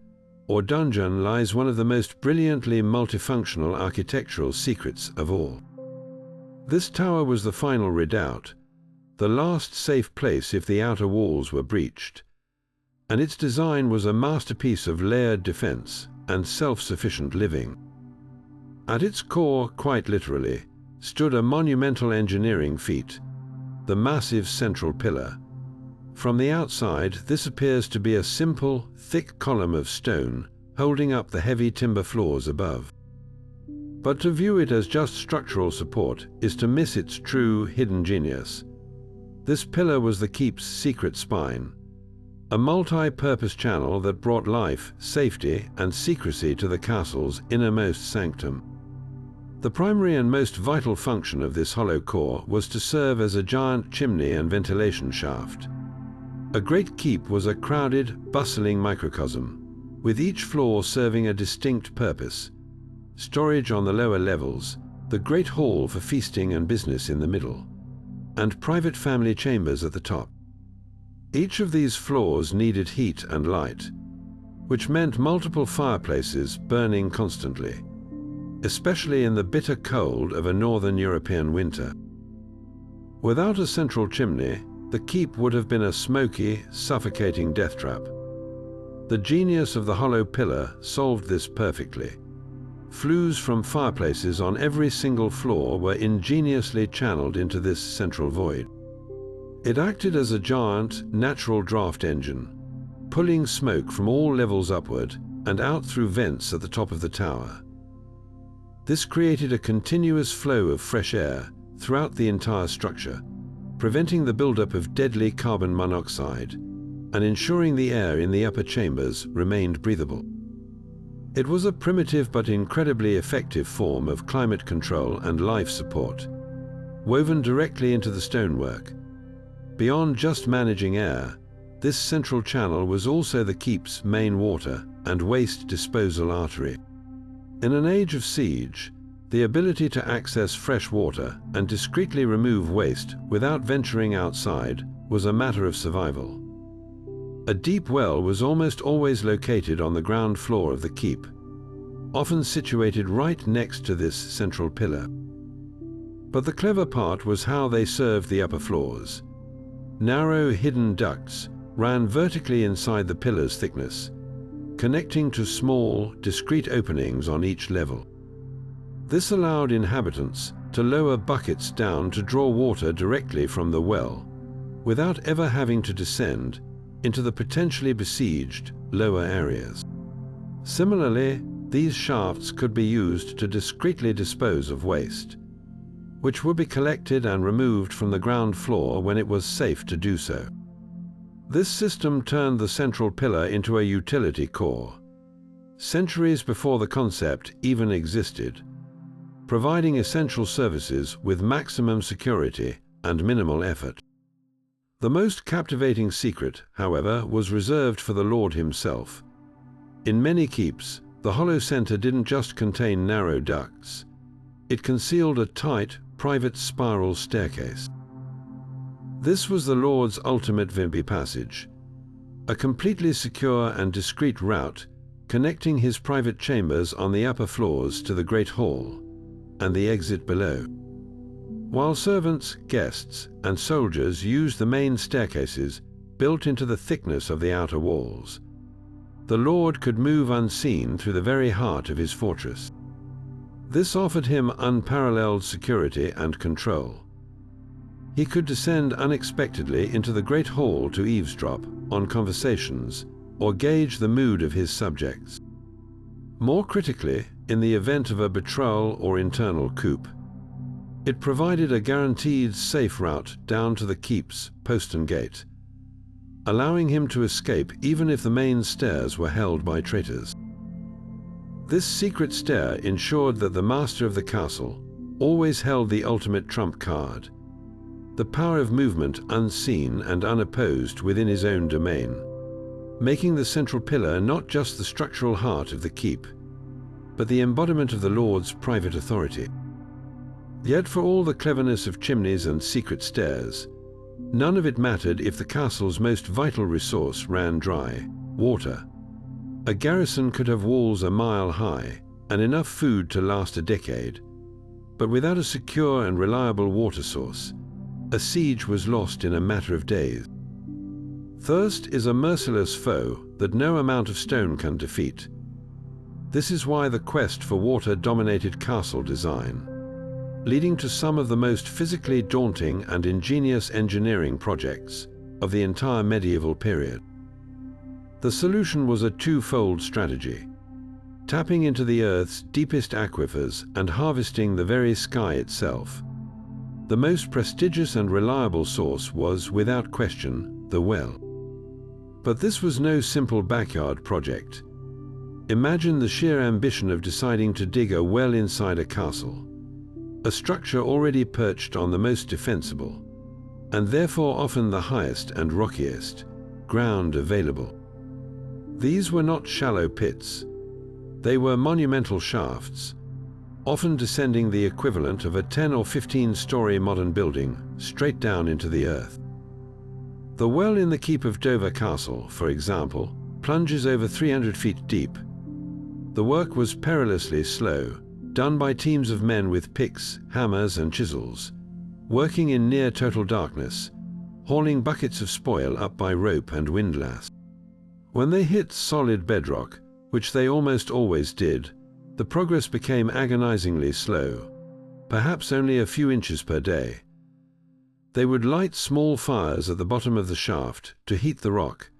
or dungeon, lies one of the most brilliantly multifunctional architectural secrets of all. This tower was the final redoubt, the last safe place if the outer walls were breached, and its design was a masterpiece of layered defense and self-sufficient living. At its core, quite literally, stood a monumental engineering feat, the massive central pillar. From the outside, this appears to be a simple, thick column of stone holding up the heavy timber floors above. But to view it as just structural support is to miss its true hidden genius. This pillar was the keep's secret spine, a multi-purpose channel that brought life, safety, and secrecy to the castle's innermost sanctum. The primary and most vital function of this hollow core was to serve as a giant chimney and ventilation shaft. A great keep was a crowded, bustling microcosm, with each floor serving a distinct purpose: storage on the lower levels, the great hall for feasting and business in the middle, and private family chambers at the top. Each of these floors needed heat and light, which meant multiple fireplaces burning constantly, especially in the bitter cold of a northern European winter. Without a central chimney, the keep would have been a smoky, suffocating death trap. The genius of the hollow pillar solved this perfectly. Flues from fireplaces on every single floor were ingeniously channeled into this central void. It acted as a giant, natural draft engine, pulling smoke from all levels upward and out through vents at the top of the tower. This created a continuous flow of fresh air throughout the entire structure, preventing the buildup of deadly carbon monoxide and ensuring the air in the upper chambers remained breathable. It was a primitive but incredibly effective form of climate control and life support, woven directly into the stonework. Beyond just managing air, this central channel was also the keep's main water and waste disposal artery. In an age of siege, the ability to access fresh water and discreetly remove waste without venturing outside was a matter of survival. A deep well was almost always located on the ground floor of the keep, often situated right next to this central pillar. But the clever part was how they served the upper floors. Narrow hidden ducts ran vertically inside the pillar's thickness, connecting to small, discrete openings on each level. This allowed inhabitants to lower buckets down to draw water directly from the well, without ever having to descend into the potentially besieged lower areas. Similarly, these shafts could be used to discreetly dispose of waste, which would be collected and removed from the ground floor when it was safe to do so. This system turned the central pillar into a utility core, centuries before the concept even existed, providing essential services with maximum security and minimal effort. The most captivating secret, however, was reserved for the Lord himself. In many keeps, the hollow center didn't just contain narrow ducts. It concealed a tight, private spiral staircase. This was the Lord's ultimate Wimpy passage, a completely secure and discreet route connecting his private chambers on the upper floors to the Great Hall and the exit below. While servants, guests, and soldiers used the main staircases built into the thickness of the outer walls, the Lord could move unseen through the very heart of his fortress. This offered him unparalleled security and control. He could descend unexpectedly into the Great Hall to eavesdrop on conversations or gauge the mood of his subjects. More critically, in the event of a betrayal or internal coup, it provided a guaranteed safe route down to the keep's postern gate, allowing him to escape even if the main stairs were held by traitors. This secret stair ensured that the master of the castle always held the ultimate trump card, the power of movement unseen and unopposed within his own domain, making the central pillar not just the structural heart of the keep, but the embodiment of the Lord's private authority. Yet for all the cleverness of chimneys and secret stairs, none of it mattered if the castle's most vital resource ran dry: water. A garrison could have walls a mile high and enough food to last a decade, but without a secure and reliable water source, a siege was lost in a matter of days. Thirst is a merciless foe that no amount of stone can defeat. This is why the quest for water dominated castle design, leading to some of the most physically daunting and ingenious engineering projects of the entire medieval period. The solution was a twofold strategy: tapping into the Earth's deepest aquifers and harvesting the very sky itself. The most prestigious and reliable source was, without question, the well. But this was no simple backyard project. Imagine the sheer ambition of deciding to dig a well inside a castle, a structure already perched on the most defensible, and therefore often the highest and rockiest, ground available. These were not shallow pits. They were monumental shafts, often descending the equivalent of a 10 or 15-story modern building straight down into the earth. The well in the keep of Dover Castle, for example, plunges over 300 feet deep. The work was perilously slow, done by teams of men with picks, hammers, and chisels, working in near total darkness, hauling buckets of spoil up by rope and windlass. When they hit solid bedrock, which they almost always did, the progress became agonizingly slow, perhaps only a few inches per day. They would light small fires at the bottom of the shaft to heat the rock,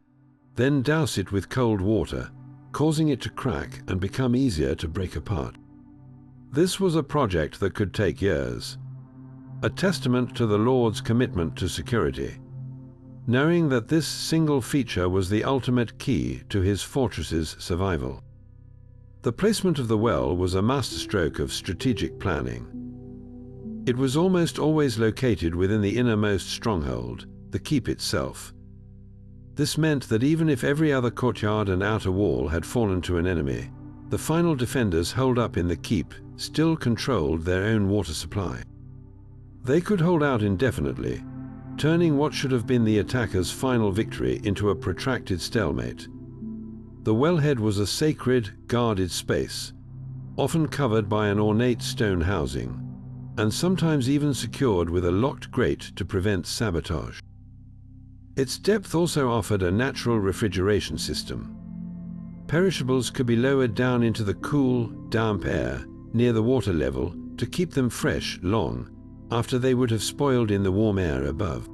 then douse it with cold water, causing it to crack and become easier to break apart. This was a project that could take years, a testament to the Lord's commitment to security, knowing that this single feature was the ultimate key to his fortress's survival. The placement of the well was a masterstroke of strategic planning. It was almost always located within the innermost stronghold, the keep itself. This meant that even if every other courtyard and outer wall had fallen to an enemy, the final defenders holed up in the keep still controlled their own water supply. They could hold out indefinitely, turning what should have been the attackers' final victory into a protracted stalemate. The wellhead was a sacred, guarded space, often covered by an ornate stone housing, and sometimes even secured with a locked grate to prevent sabotage. Its depth also offered a natural refrigeration system. Perishables could be lowered down into the cool, damp air near the water level to keep them fresh long after they would have spoiled in the warm air above.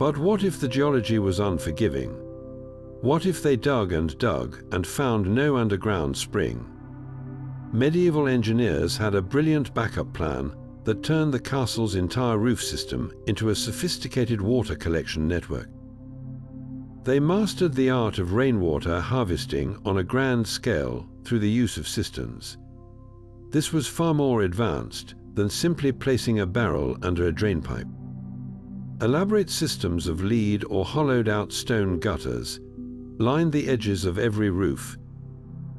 But what if the geology was unforgiving? What if they dug and found no underground spring? Medieval engineers had a brilliant backup plan that turned the castle's entire roof system into a sophisticated water collection network. They mastered the art of rainwater harvesting on a grand scale through the use of cisterns. This was far more advanced than simply placing a barrel under a drain pipe. Elaborate systems of lead or hollowed-out stone gutters lined the edges of every roof,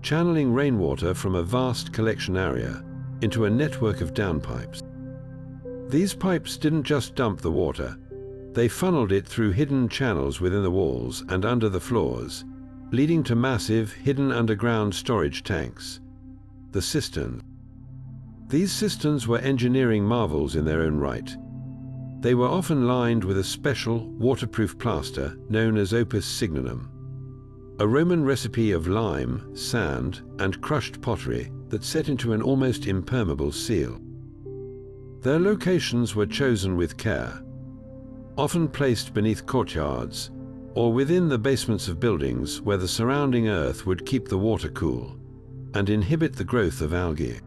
channeling rainwater from a vast collection area into a network of downpipes. These pipes didn't just dump the water, they funneled it through hidden channels within the walls and under the floors, leading to massive, hidden underground storage tanks, the cisterns. These cisterns were engineering marvels in their own right. They were often lined with a special, waterproof plaster known as opus signinum, a Roman recipe of lime, sand, and crushed pottery that set into an almost impermeable seal. Their locations were chosen with care, often placed beneath courtyards or within the basements of buildings where the surrounding earth would keep the water cool and inhibit the growth of algae.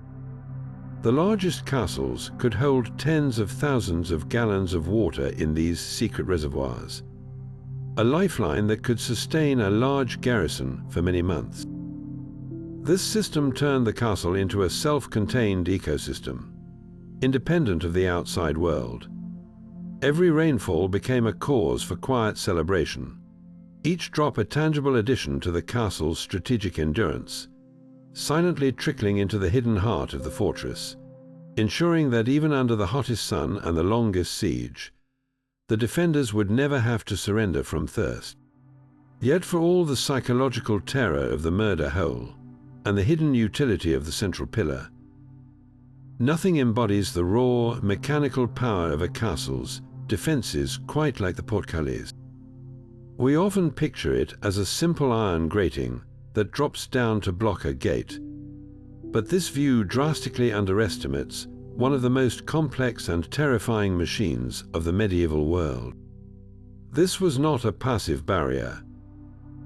The largest castles could hold tens of thousands of gallons of water in these secret reservoirs, a lifeline that could sustain a large garrison for many months. This system turned the castle into a self-contained ecosystem, independent of the outside world. Every rainfall became a cause for quiet celebration, each drop a tangible addition to the castle's strategic endurance, silently trickling into the hidden heart of the fortress, ensuring that even under the hottest sun and the longest siege, the defenders would never have to surrender from thirst. Yet for all the psychological terror of the murder hole and the hidden utility of the central pillar, nothing embodies the raw, mechanical power of a castle's defenses quite like the portcullises. We often picture it as a simple iron grating that drops down to block a gate, but this view drastically underestimates one of the most complex and terrifying machines of the medieval world. This was not a passive barrier.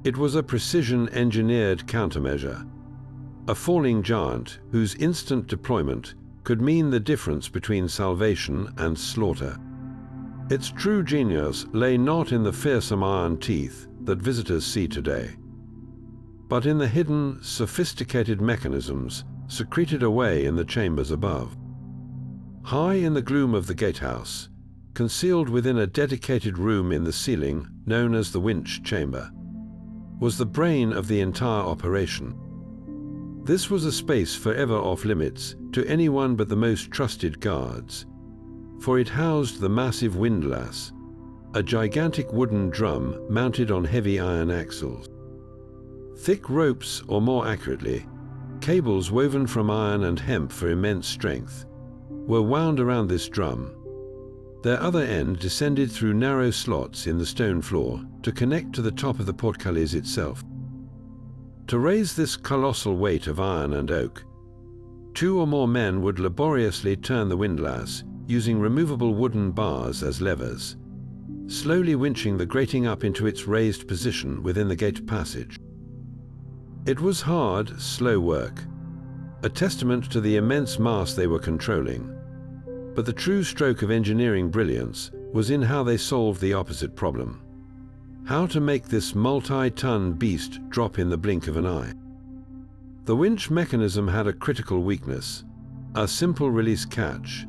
It was a precision-engineered countermeasure, a falling giant whose instant deployment could mean the difference between salvation and slaughter. Its true genius lay not in the fearsome iron teeth that visitors see today, but in the hidden, sophisticated mechanisms secreted away in the chambers above. High in the gloom of the gatehouse, concealed within a dedicated room in the ceiling known as the winch chamber, was the brain of the entire operation. This was a space forever off limits to anyone but the most trusted guards, for it housed the massive windlass, a gigantic wooden drum mounted on heavy iron axles. Thick ropes, or more accurately, cables woven from iron and hemp for immense strength, were wound around this drum. Their other end descended through narrow slots in the stone floor to connect to the top of the portcullis itself. To raise this colossal weight of iron and oak, 2 or more men would laboriously turn the windlass using removable wooden bars as levers, slowly winching the grating up into its raised position within the gate passage. It was hard, slow work, a testament to the immense mass they were controlling, but the true stroke of engineering brilliance was in how they solved the opposite problem: how to make this multi-ton beast drop in the blink of an eye. The winch mechanism had a critical weakness, a simple release catch.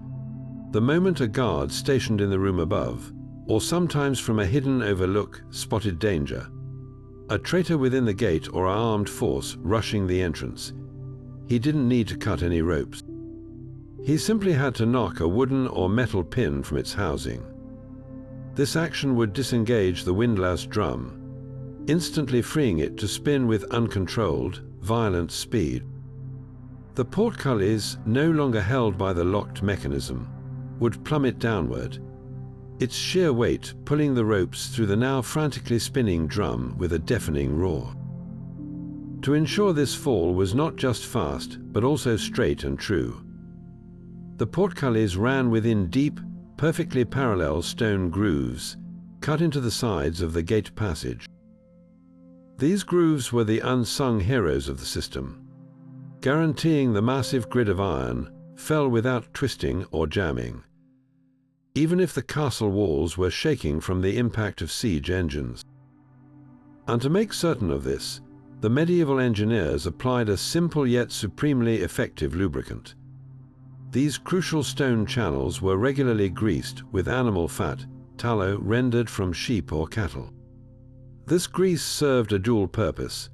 The moment a guard stationed in the room above, or sometimes from a hidden overlook, spotted danger, a traitor within the gate or an armed force rushing the entrance, he didn't need to cut any ropes. He simply had to knock a wooden or metal pin from its housing. This action would disengage the windlass drum, instantly freeing it to spin with uncontrolled, violent speed. The portcullis, no longer held by the locked mechanism, would plummet downward, its sheer weight pulling the ropes through the now frantically spinning drum with a deafening roar. To ensure this fall was not just fast, but also straight and true, the portcullis ran within deep, perfectly parallel stone grooves, cut into the sides of the gate passage. These grooves were the unsung heroes of the system, guaranteeing the massive grid of iron fell without twisting or jamming, even if the castle walls were shaking from the impact of siege engines. And to make certain of this, the medieval engineers applied a simple yet supremely effective lubricant. These crucial stone channels were regularly greased with animal fat, tallow rendered from sheep or cattle. This grease served a dual purpose.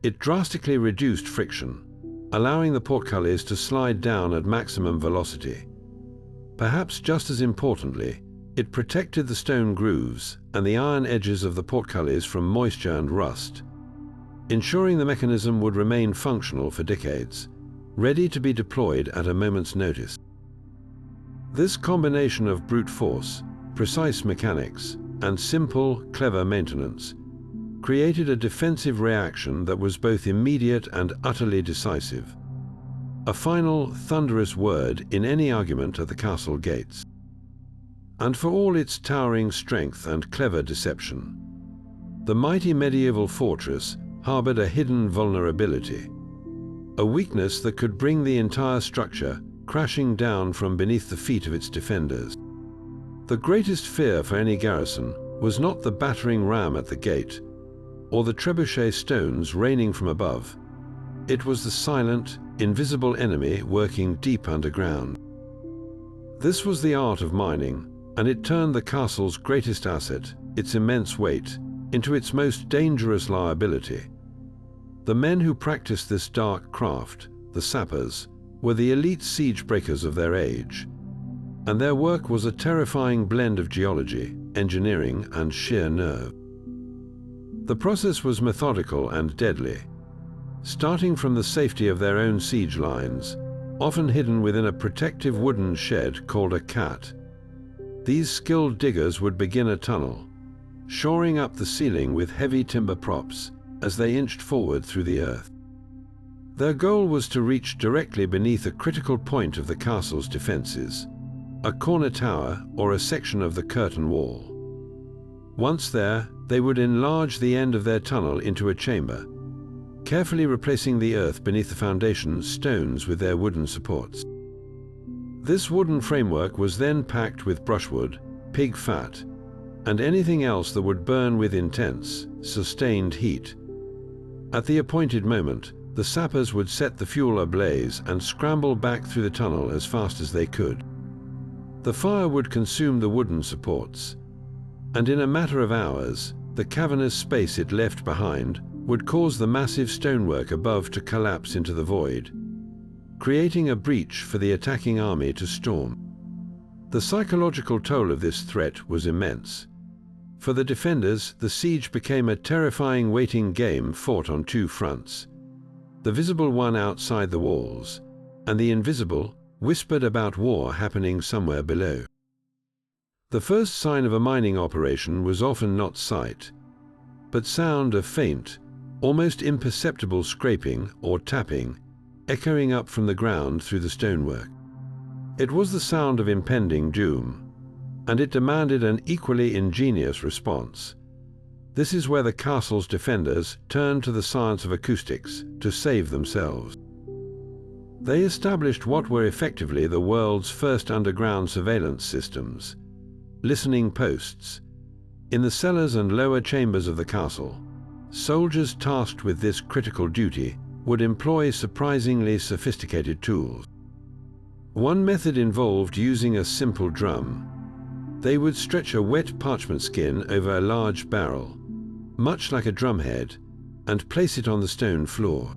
It drastically reduced friction, allowing the portcullis to slide down at maximum velocity. Perhaps just as importantly, it protected the stone grooves and the iron edges of the portcullis from moisture and rust, ensuring the mechanism would remain functional for decades, ready to be deployed at a moment's notice. This combination of brute force, precise mechanics, and simple, clever maintenance created a defensive reaction that was both immediate and utterly decisive. A final, thunderous word in any argument at the castle gates. And for all its towering strength and clever deception, the mighty medieval fortress harbored a hidden vulnerability, a weakness that could bring the entire structure crashing down from beneath the feet of its defenders. The greatest fear for any garrison was not the battering ram at the gate, or the trebuchet stones raining from above. It was the silent, invisible enemy working deep underground. This was the art of mining, and it turned the castle's greatest asset, its immense weight, into its most dangerous liability. The men who practiced this dark craft, the sappers, were the elite siege breakers of their age, and their work was a terrifying blend of geology, engineering, and sheer nerve. The process was methodical and deadly, starting from the safety of their own siege lines, often hidden within a protective wooden shed called a cat. These skilled diggers would begin a tunnel, shoring up the ceiling with heavy timber props as they inched forward through the earth. Their goal was to reach directly beneath a critical point of the castle's defenses, a corner tower or a section of the curtain wall. Once there, they would enlarge the end of their tunnel into a chamber, carefully replacing the earth beneath the foundation stones with their wooden supports. This wooden framework was then packed with brushwood, pig fat, and anything else that would burn with intense, sustained heat. At the appointed moment, the sappers would set the fuel ablaze and scramble back through the tunnel as fast as they could. The fire would consume the wooden supports, and in a matter of hours, the cavernous space it left behind would cause the massive stonework above to collapse into the void, creating a breach for the attacking army to storm. The psychological toll of this threat was immense. For the defenders, the siege became a terrifying waiting game fought on two fronts, the visible one outside the walls, and the invisible, whispered about war happening somewhere below. The first sign of a mining operation was often not sight, but sound of faint, almost imperceptible scraping or tapping, echoing up from the ground through the stonework. It was the sound of impending doom, and it demanded an equally ingenious response. This is where the castle's defenders turned to the science of acoustics to save themselves. They established what were effectively the world's first underground surveillance systems, listening posts. In the cellars and lower chambers of the castle, soldiers tasked with this critical duty would employ surprisingly sophisticated tools. One method involved using a simple drum. They would stretch a wet parchment skin over a large barrel, much like a drumhead, and place it on the stone floor.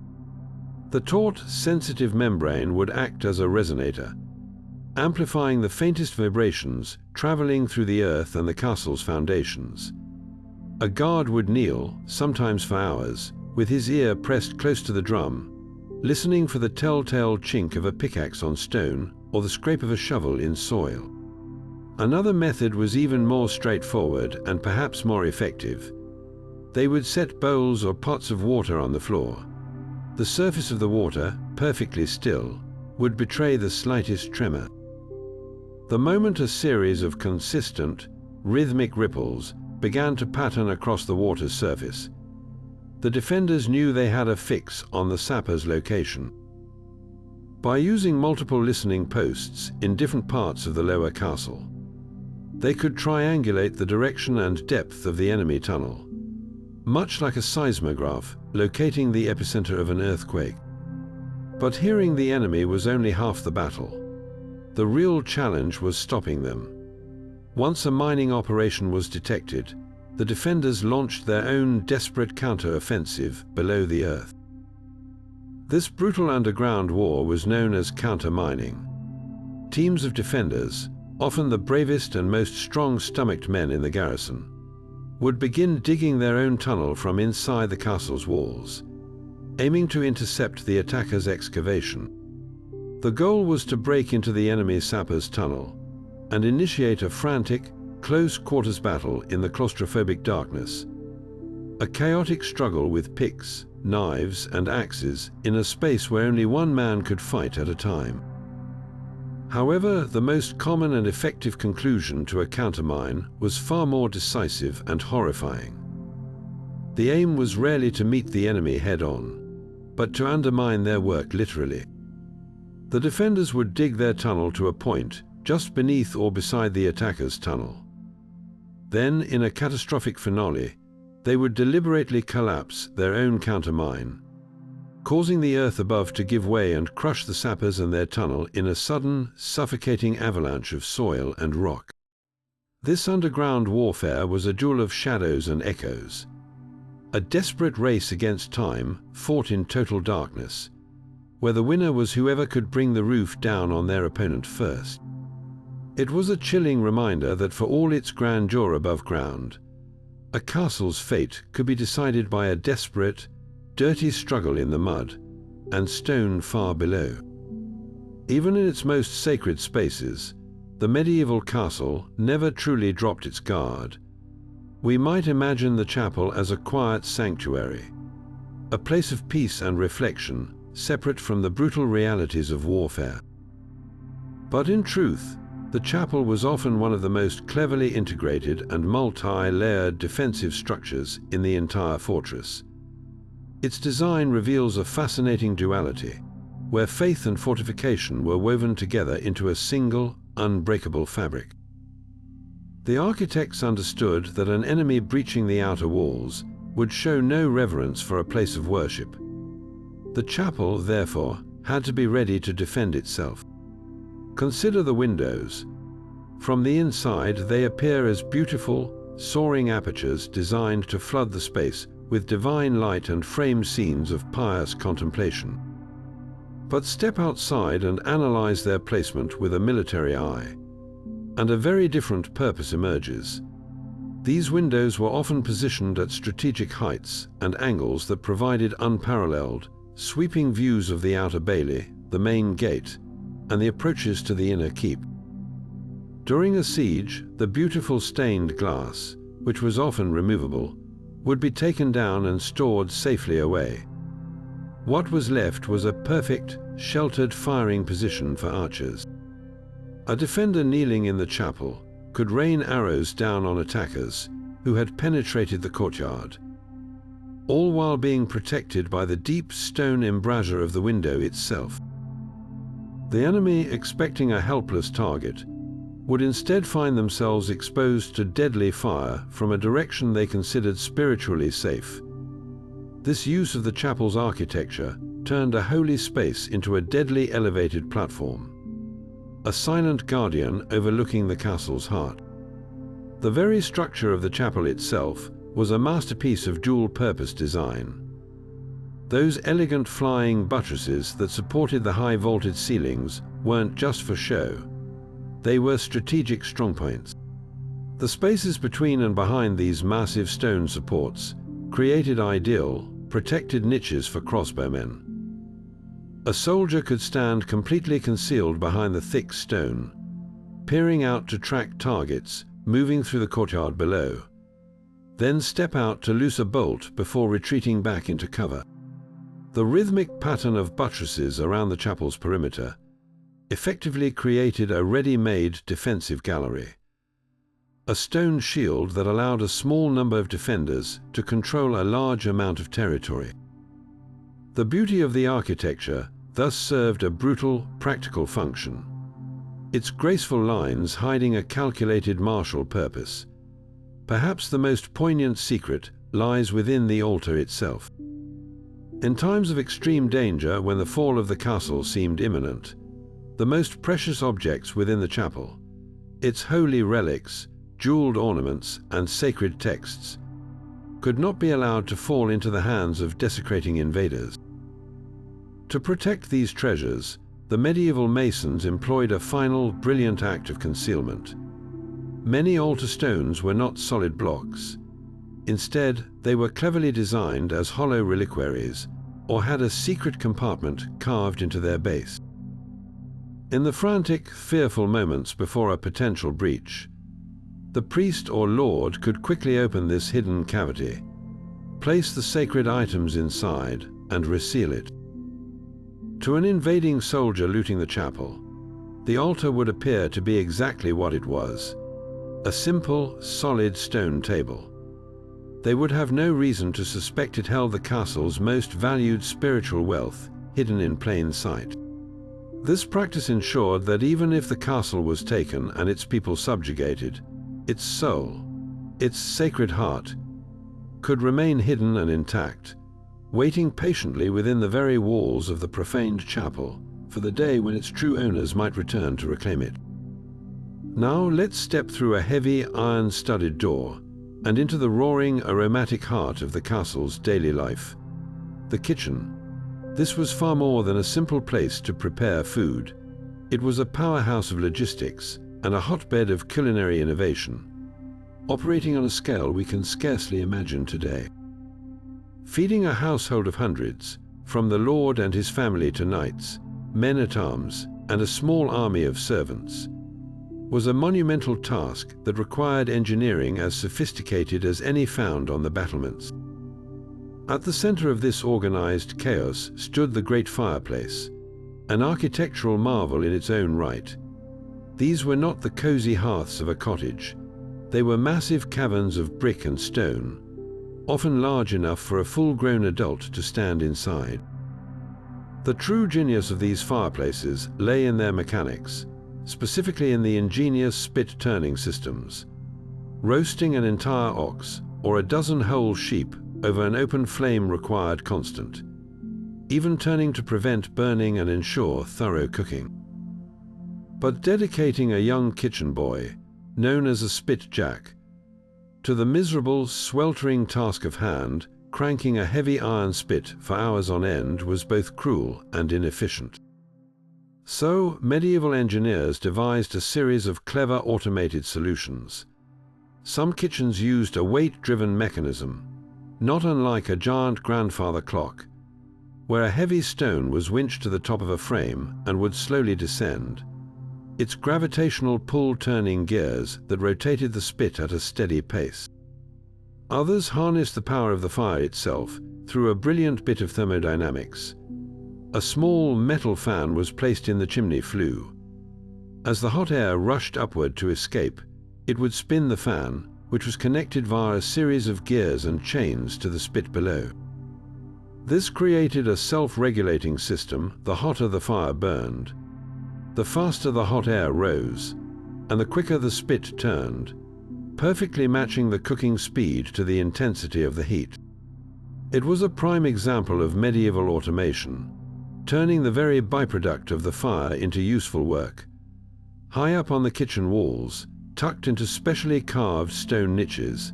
The taut, sensitive membrane would act as a resonator, amplifying the faintest vibrations traveling through the earth and the castle's foundations. A guard would kneel, sometimes for hours, with his ear pressed close to the drum, listening for the telltale chink of a pickaxe on stone or the scrape of a shovel in soil. Another method was even more straightforward and perhaps more effective. They would set bowls or pots of water on the floor. The surface of the water, perfectly still, would betray the slightest tremor. The moment a series of consistent, rhythmic ripples began to pattern across the water's surface. The defenders knew they had a fix on the sapper's location. By using multiple listening posts in different parts of the lower castle, they could triangulate the direction and depth of the enemy tunnel, much like a seismograph locating the epicenter of an earthquake. But hearing the enemy was only half the battle. The real challenge was stopping them. Once a mining operation was detected, the defenders launched their own desperate counter-offensive below the earth. This brutal underground war was known as counter-mining. Teams of defenders, often the bravest and most strong-stomached men in the garrison, would begin digging their own tunnel from inside the castle's walls, aiming to intercept the attackers' excavation. The goal was to break into the enemy sappers' tunnel and initiate a frantic, close-quarters battle in the claustrophobic darkness, a chaotic struggle with picks, knives, and axes in a space where only one man could fight at a time. However, the most common and effective conclusion to a countermine was far more decisive and horrifying. The aim was rarely to meet the enemy head-on, but to undermine their work literally. The defenders would dig their tunnel to a point just beneath or beside the attacker's tunnel. Then, in a catastrophic finale, they would deliberately collapse their own countermine, causing the earth above to give way and crush the sappers and their tunnel in a sudden, suffocating avalanche of soil and rock. This underground warfare was a duel of shadows and echoes, a desperate race against time fought in total darkness, where the winner was whoever could bring the roof down on their opponent first. It was a chilling reminder that for all its grandeur above ground, a castle's fate could be decided by a desperate, dirty struggle in the mud and stone far below. Even in its most sacred spaces, the medieval castle never truly dropped its guard. We might imagine the chapel as a quiet sanctuary, a place of peace and reflection, separate from the brutal realities of warfare. But in truth, the chapel was often one of the most cleverly integrated and multi-layered defensive structures in the entire fortress. Its design reveals a fascinating duality, where faith and fortification were woven together into a single, unbreakable fabric. The architects understood that an enemy breaching the outer walls would show no reverence for a place of worship. The chapel, therefore, had to be ready to defend itself. Consider the windows. From the inside, they appear as beautiful, soaring apertures designed to flood the space with divine light and frame scenes of pious contemplation. But step outside and analyze their placement with a military eye, and a very different purpose emerges. These windows were often positioned at strategic heights and angles that provided unparalleled, sweeping views of the outer bailey, the main gate, and the approaches to the inner keep. During a siege, the beautiful stained glass, which was often removable, would be taken down and stored safely away. What was left was a perfect, sheltered firing position for archers. A defender kneeling in the chapel could rain arrows down on attackers who had penetrated the courtyard, all while being protected by the deep stone embrasure of the window itself. The enemy, expecting a helpless target, would instead find themselves exposed to deadly fire from a direction they considered spiritually safe. This use of the chapel's architecture turned a holy space into a deadly elevated platform, a silent guardian overlooking the castle's heart. The very structure of the chapel itself was a masterpiece of dual-purpose design. Those elegant flying buttresses that supported the high-vaulted ceilings weren't just for show. They were strategic strongpoints. The spaces between and behind these massive stone supports created ideal, protected niches for crossbowmen. A soldier could stand completely concealed behind the thick stone, peering out to track targets moving through the courtyard below, then step out to loose a bolt before retreating back into cover. The rhythmic pattern of buttresses around the chapel's perimeter effectively created a ready-made defensive gallery. a stone shield that allowed a small number of defenders to control a large amount of territory. The beauty of the architecture thus served a brutal, practical function, its graceful lines hiding a calculated martial purpose. Perhaps the most poignant secret lies within the altar itself. In times of extreme danger, when the fall of the castle seemed imminent, the most precious objects within the chapel, its holy relics, jeweled ornaments, and sacred texts, could not be allowed to fall into the hands of desecrating invaders. To protect these treasures, the medieval masons employed a final, brilliant act of concealment. Many altar stones were not solid blocks. Instead, they were cleverly designed as hollow reliquaries, or had a secret compartment carved into their base. In the frantic, fearful moments before a potential breach, the priest or lord could quickly open this hidden cavity, place the sacred items inside, and reseal it. To an invading soldier looting the chapel, the altar would appear to be exactly what it was: a simple, solid stone table. They would have no reason to suspect it held the castle's most valued spiritual wealth, hidden in plain sight. This practice ensured that even if the castle was taken and its people subjugated, its soul, its sacred heart, could remain hidden and intact, waiting patiently within the very walls of the profaned chapel for the day when its true owners might return to reclaim it. Now let's step through a heavy, iron-studded door and into the roaring, aromatic heart of the castle's daily life, the kitchen. This was far more than a simple place to prepare food. It was a powerhouse of logistics and a hotbed of culinary innovation, operating on a scale we can scarcely imagine today. Feeding a household of hundreds, from the lord and his family to knights, men-at-arms, and a small army of servants, was a monumental task that required engineering as sophisticated as any found on the battlements. At the center of this organized chaos stood the great fireplace, an architectural marvel in its own right. These were not the cozy hearths of a cottage. They were massive caverns of brick and stone, often large enough for a full-grown adult to stand inside. The true genius of these fireplaces lay in their mechanics, specifically in the ingenious spit-turning systems. Roasting an entire ox or a dozen whole sheep over an open flame required constant, even turning to prevent burning and ensure thorough cooking. But dedicating a young kitchen boy, known as a spit jack, to the miserable, sweltering task of hand cranking a heavy iron spit for hours on end was both cruel and inefficient. So, medieval engineers devised a series of clever automated solutions. Some kitchens used a weight-driven mechanism, not unlike a giant grandfather clock, where a heavy stone was winched to the top of a frame and would slowly descend, its gravitational pull turning gears that rotated the spit at a steady pace. Others harnessed the power of the fire itself through a brilliant bit of thermodynamics. A small metal fan was placed in the chimney flue. As the hot air rushed upward to escape, it would spin the fan, which was connected via a series of gears and chains to the spit below. This created a self-regulating system. The hotter the fire burned, the faster the hot air rose, and the quicker the spit turned, perfectly matching the cooking speed to the intensity of the heat. It was a prime example of medieval automation, turning the very byproduct of the fire into useful work. High up on the kitchen walls, tucked into specially carved stone niches,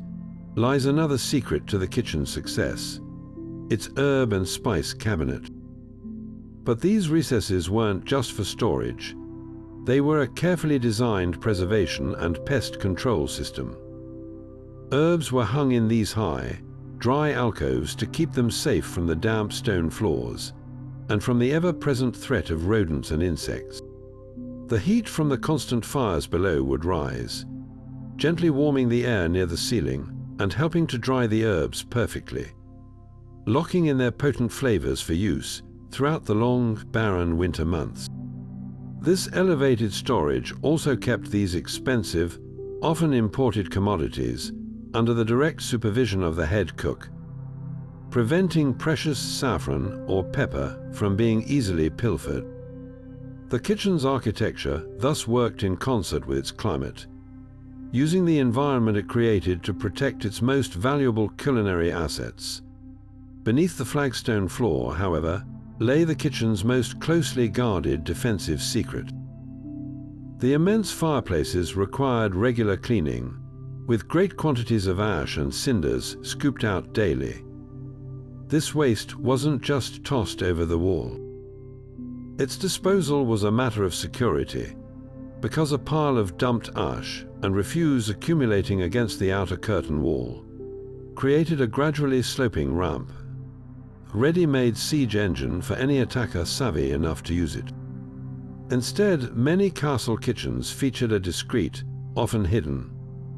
lies another secret to the kitchen's success: its herb and spice cabinet. But these recesses weren't just for storage. They were a carefully designed preservation and pest control system. Herbs were hung in these high, dry alcoves to keep them safe from the damp stone floors and from the ever-present threat of rodents and insects. The heat from the constant fires below would rise, gently warming the air near the ceiling and helping to dry the herbs perfectly, locking in their potent flavors for use throughout the long, barren winter months. This elevated storage also kept these expensive, often imported commodities, under the direct supervision of the head cook, preventing precious saffron or pepper from being easily pilfered. The kitchen's architecture thus worked in concert with its climate, using the environment it created to protect its most valuable culinary assets. Beneath the flagstone floor, however, lay the kitchen's most closely guarded defensive secret. The immense fireplaces required regular cleaning, with great quantities of ash and cinders scooped out daily. This waste wasn't just tossed over the wall. Its disposal was a matter of security, because a pile of dumped ash and refuse accumulating against the outer curtain wall created a gradually sloping ramp, a ready-made siege engine for any attacker savvy enough to use it. Instead, many castle kitchens featured a discreet, often hidden,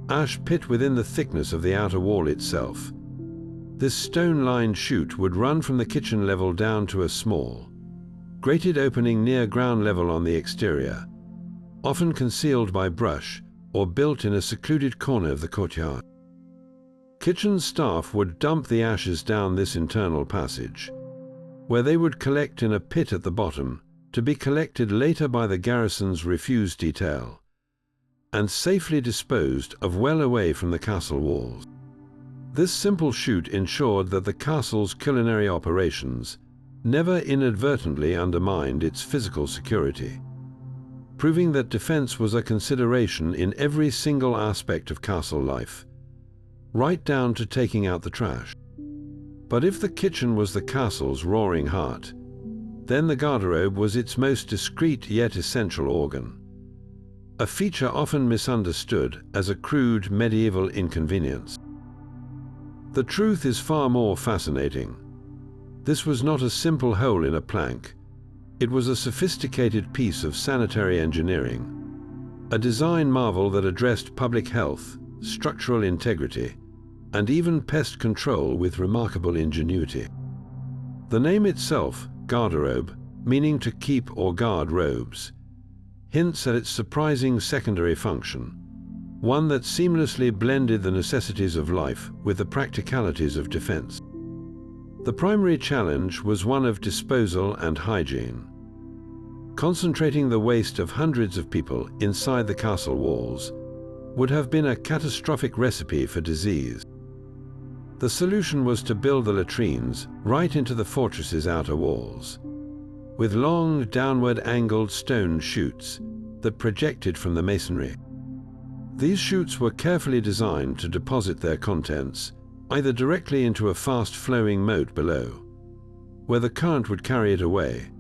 ash pit within the thickness of the outer wall itself. This stone-lined chute would run from the kitchen level down to a small, grated opening near ground level on the exterior, often concealed by brush or built in a secluded corner of the courtyard. Kitchen staff would dump the ashes down this internal passage, where they would collect in a pit at the bottom, to be collected later by the garrison's refuse detail, and safely disposed of well away from the castle walls. This simple chute ensured that the castle's culinary operations never inadvertently undermined its physical security, proving that defense was a consideration in every single aspect of castle life, right down to taking out the trash. But if the kitchen was the castle's roaring heart, then the garderobe was its most discreet yet essential organ, a feature often misunderstood as a crude medieval inconvenience. The truth is far more fascinating. This was not a simple hole in a plank. It was a sophisticated piece of sanitary engineering, a design marvel that addressed public health, structural integrity, and even pest control with remarkable ingenuity. The name itself, garderobe, meaning to keep or guard robes, hints at its surprising secondary function, one that seamlessly blended the necessities of life with the practicalities of defense. The primary challenge was one of disposal and hygiene. Concentrating the waste of hundreds of people inside the castle walls would have been a catastrophic recipe for disease. The solution was to build the latrines right into the fortress's outer walls, with long, downward-angled stone chutes that projected from the masonry. These chutes were carefully designed to deposit their contents either directly into a fast-flowing moat below, where the current would carry it away,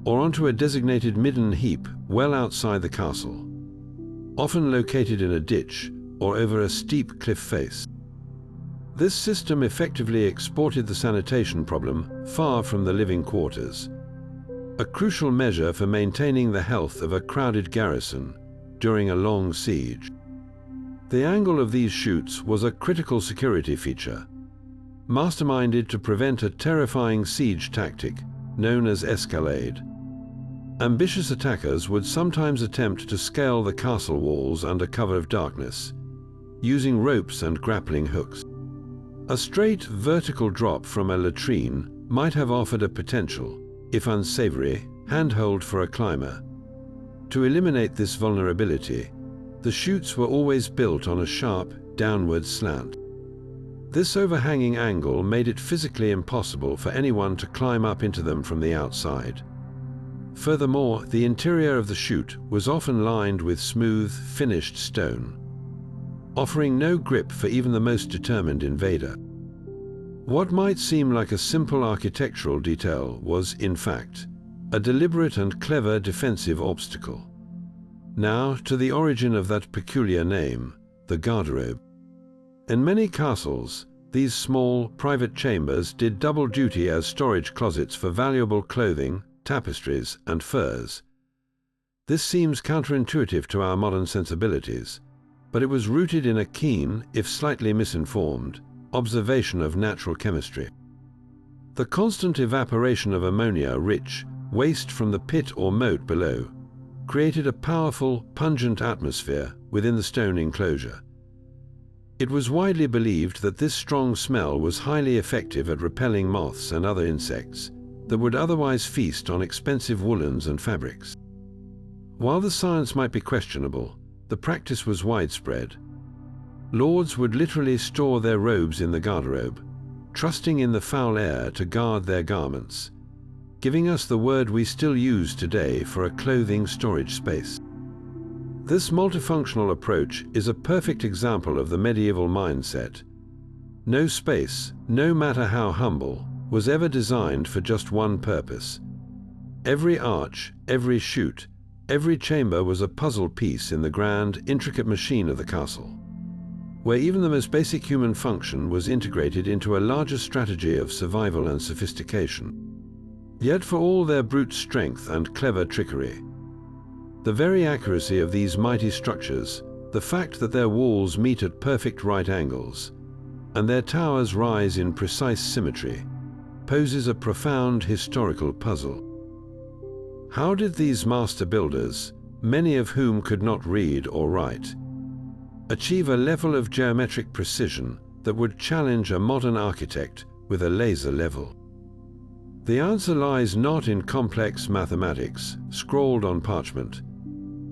or onto a designated midden heap well outside the castle, often located in a ditch or over a steep cliff face. This system effectively exported the sanitation problem far from the living quarters, a crucial measure for maintaining the health of a crowded garrison during a long siege. The angle of these chutes was a critical security feature, masterminded to prevent a terrifying siege tactic known as escalade. Ambitious attackers would sometimes attempt to scale the castle walls under cover of darkness, using ropes and grappling hooks. A straight vertical drop from a latrine might have offered a potential, if unsavory, handhold for a climber. To eliminate this vulnerability, the chutes were always built on a sharp, downward slant. This overhanging angle made it physically impossible for anyone to climb up into them from the outside. Furthermore, the interior of the chute was often lined with smooth, finished stone, offering no grip for even the most determined invader. What might seem like a simple architectural detail was, in fact, a deliberate and clever defensive obstacle. Now, to the origin of that peculiar name, the garderobe. In many castles, these small, private chambers did double duty as storage closets for valuable clothing, tapestries, and furs. This seems counterintuitive to our modern sensibilities, but it was rooted in a keen, if slightly misinformed, observation of natural chemistry. The constant evaporation of ammonia-rich waste from the pit or moat below created a powerful, pungent atmosphere within the stone enclosure. It was widely believed that this strong smell was highly effective at repelling moths and other insects that would otherwise feast on expensive woolens and fabrics. While the science might be questionable, the practice was widespread. Lords would literally store their robes in the garderobe, trusting in the foul air to guard their garments, giving us the word we still use today for a clothing storage space. This multifunctional approach is a perfect example of the medieval mindset. No space, no matter how humble, was ever designed for just one purpose. Every arch, every chute, every chamber was a puzzle piece in the grand, intricate machine of the castle, where even the most basic human function was integrated into a larger strategy of survival and sophistication. Yet for all their brute strength and clever trickery, the very accuracy of these mighty structures, the fact that their walls meet at perfect right angles, and their towers rise in precise symmetry, poses a profound historical puzzle. How did these master builders, many of whom could not read or write, achieve a level of geometric precision that would challenge a modern architect with a laser level? The answer lies not in complex mathematics scrawled on parchment,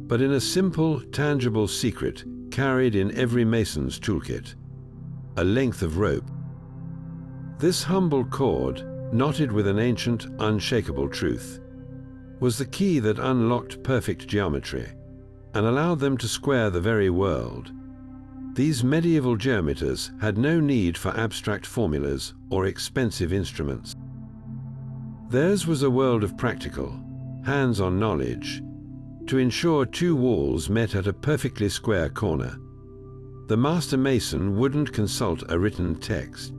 but in a simple, tangible secret carried in every mason's toolkit: a length of rope. This humble cord, knotted with an ancient, unshakable truth, was the key that unlocked perfect geometry and allowed them to square the very world. These medieval geometers had no need for abstract formulas or expensive instruments. Theirs was a world of practical, hands-on knowledge to ensure two walls met at a perfectly square corner. The master mason wouldn't consult a written text.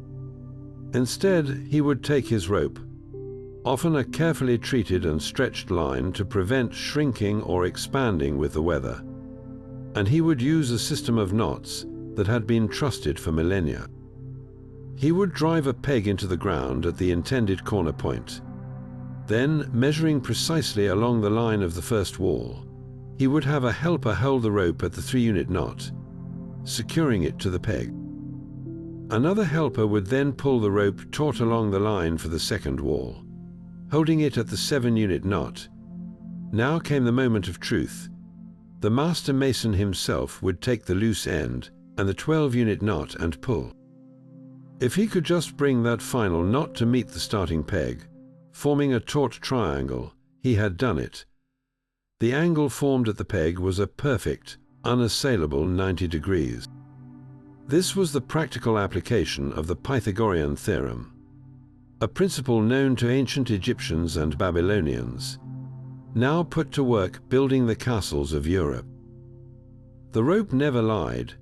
Instead, he would take his rope, often a carefully treated and stretched line to prevent shrinking or expanding with the weather, and he would use a system of knots that had been trusted for millennia. He would drive a peg into the ground at the intended corner point. Then, measuring precisely along the line of the first wall, he would have a helper hold the rope at the 3-unit knot, securing it to the peg. Another helper would then pull the rope taut along the line for the second wall, holding it at the 7-unit knot. Now came the moment of truth. The master mason himself would take the loose end and the 12-unit knot and pull. If he could just bring that final knot to meet the starting peg, forming a taut triangle, he had done it. The angle formed at the peg was a perfect, unassailable 90 degrees. This was the practical application of the Pythagorean theorem, a principle known to ancient Egyptians and Babylonians, now put to work building the castles of Europe. The rope never lied.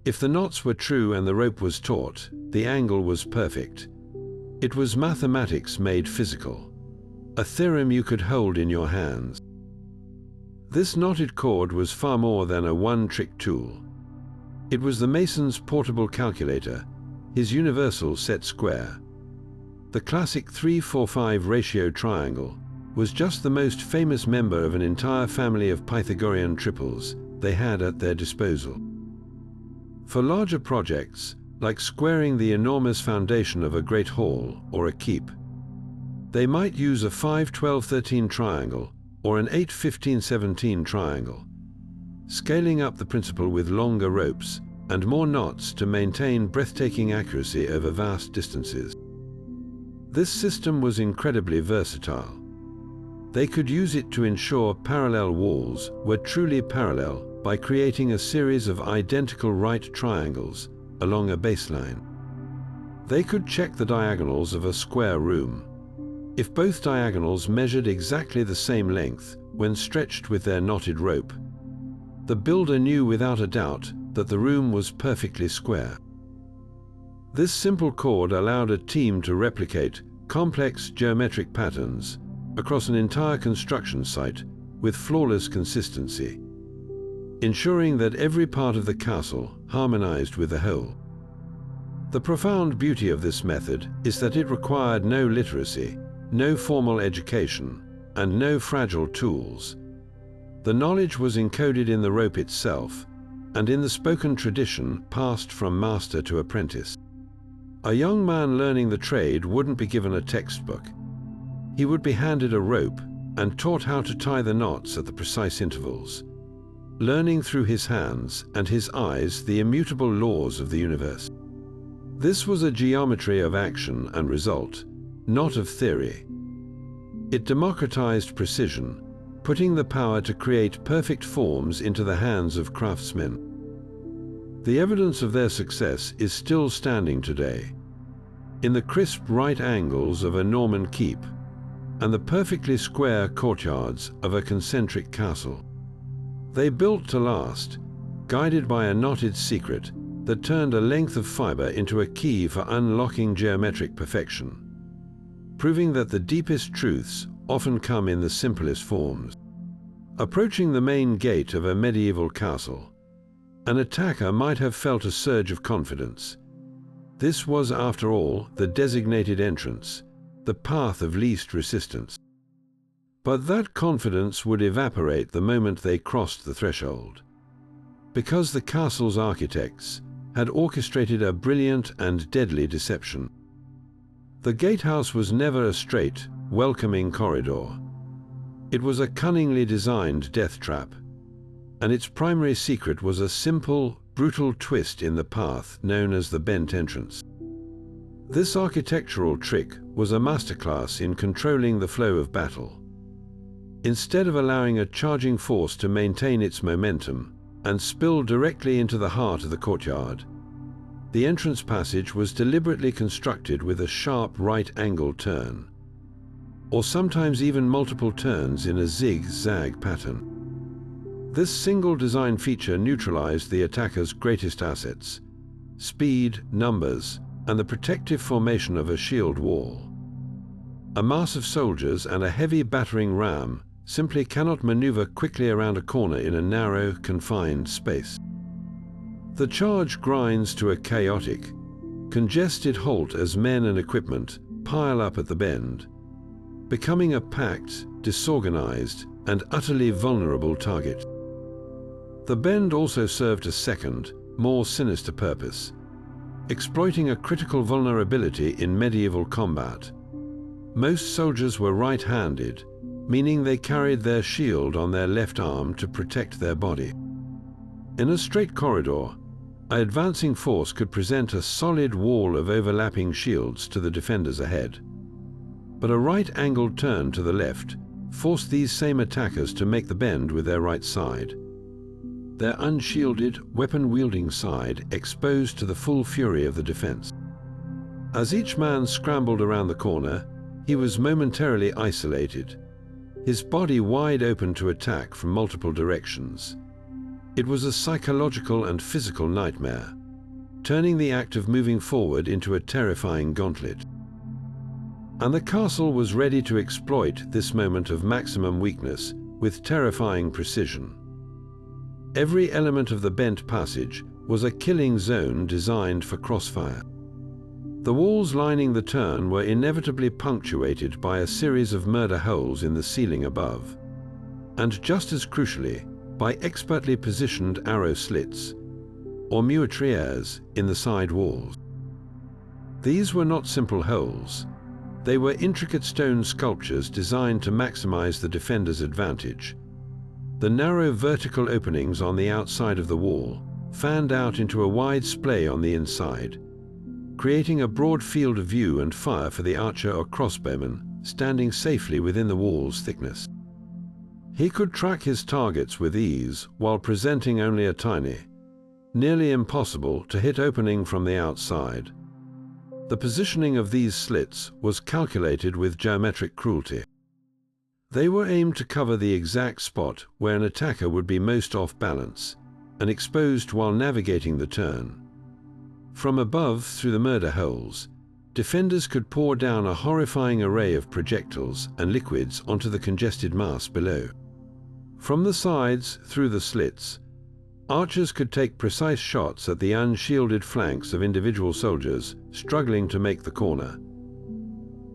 If the knots were true and the rope was taut, the angle was perfect. It was mathematics made physical, a theorem you could hold in your hands. This knotted cord was far more than a one-trick tool. It was the mason's portable calculator, his universal set square. The classic 3-4-5 ratio triangle was just the most famous member of an entire family of Pythagorean triples they had at their disposal. For larger projects, like squaring the enormous foundation of a great hall or a keep, they might use a 5-12-13 triangle or an 8-15-17 triangle, scaling up the principle with longer ropes and more knots to maintain breathtaking accuracy over vast distances. This system was incredibly versatile. They could use it to ensure parallel walls were truly parallel by creating a series of identical right triangles along a baseline. They could check the diagonals of a square room. If both diagonals measured exactly the same length when stretched with their knotted rope, the builder knew without a doubt that the room was perfectly square. This simple cord allowed a team to replicate complex geometric patterns across an entire construction site with flawless consistency, ensuring that every part of the castle harmonized with the whole. The profound beauty of this method is that it required no literacy, no formal education, and no fragile tools. The knowledge was encoded in the rope itself, and in the spoken tradition passed from master to apprentice. A young man learning the trade wouldn't be given a textbook. He would be handed a rope and taught how to tie the knots at the precise intervals, learning through his hands and his eyes the immutable laws of the universe. This was a geometry of action and result, not of theory. It democratized precision, putting the power to create perfect forms into the hands of craftsmen. The evidence of their success is still standing today, in the crisp right angles of a Norman keep and the perfectly square courtyards of a concentric castle. They built to last, guided by a knotted secret that turned a length of fiber into a key for unlocking geometric perfection, proving that the deepest truths often come in the simplest forms. Approaching the main gate of a medieval castle, an attacker might have felt a surge of confidence. This was, after all, the designated entrance, the path of least resistance. But that confidence would evaporate the moment they crossed the threshold, because the castle's architects had orchestrated a brilliant and deadly deception. The gatehouse was never a straight, welcoming corridor. It was a cunningly designed death trap, and its primary secret was a simple, brutal twist in the path known as the bent entrance. This architectural trick was a masterclass in controlling the flow of battle. Instead of allowing a charging force to maintain its momentum and spill directly into the heart of the courtyard, the entrance passage was deliberately constructed with a sharp right-angled turn, or sometimes even multiple turns in a zig-zag pattern. This single design feature neutralized the attacker's greatest assets: speed, numbers, and the protective formation of a shield wall. A mass of soldiers and a heavy battering ram simply cannot maneuver quickly around a corner in a narrow, confined space. The charge grinds to a chaotic, congested halt as men and equipment pile up at the bend, becoming a packed, disorganized, and utterly vulnerable target. The bend also served a second, more sinister purpose: exploiting a critical vulnerability in medieval combat. Most soldiers were right-handed, meaning they carried their shield on their left arm to protect their body. In a straight corridor, an advancing force could present a solid wall of overlapping shields to the defenders ahead. But a right-angled turn to the left forced these same attackers to make the bend with their right side, their unshielded, weapon-wielding side exposed to the full fury of the defense. As each man scrambled around the corner, he was momentarily isolated, his body wide open to attack from multiple directions. It was a psychological and physical nightmare, turning the act of moving forward into a terrifying gauntlet. And the castle was ready to exploit this moment of maximum weakness with terrifying precision. Every element of the bent passage was a killing zone designed for crossfire. The walls lining the turn were inevitably punctuated by a series of murder holes in the ceiling above, and just as crucially, by expertly positioned arrow slits, or meurtrières, in the side walls. These were not simple holes. They were intricate stone sculptures designed to maximize the defender's advantage. The narrow vertical openings on the outside of the wall fanned out into a wide splay on the inside, creating a broad field of view and fire for the archer or crossbowman standing safely within the wall's thickness. He could track his targets with ease while presenting only a tiny, nearly impossible to hit opening from the outside. The positioning of these slits was calculated with geometric cruelty. They were aimed to cover the exact spot where an attacker would be most off balance and exposed while navigating the turn. From above, through the murder holes, defenders could pour down a horrifying array of projectiles and liquids onto the congested mass below. From the sides, through the slits, archers could take precise shots at the unshielded flanks of individual soldiers struggling to make the corner.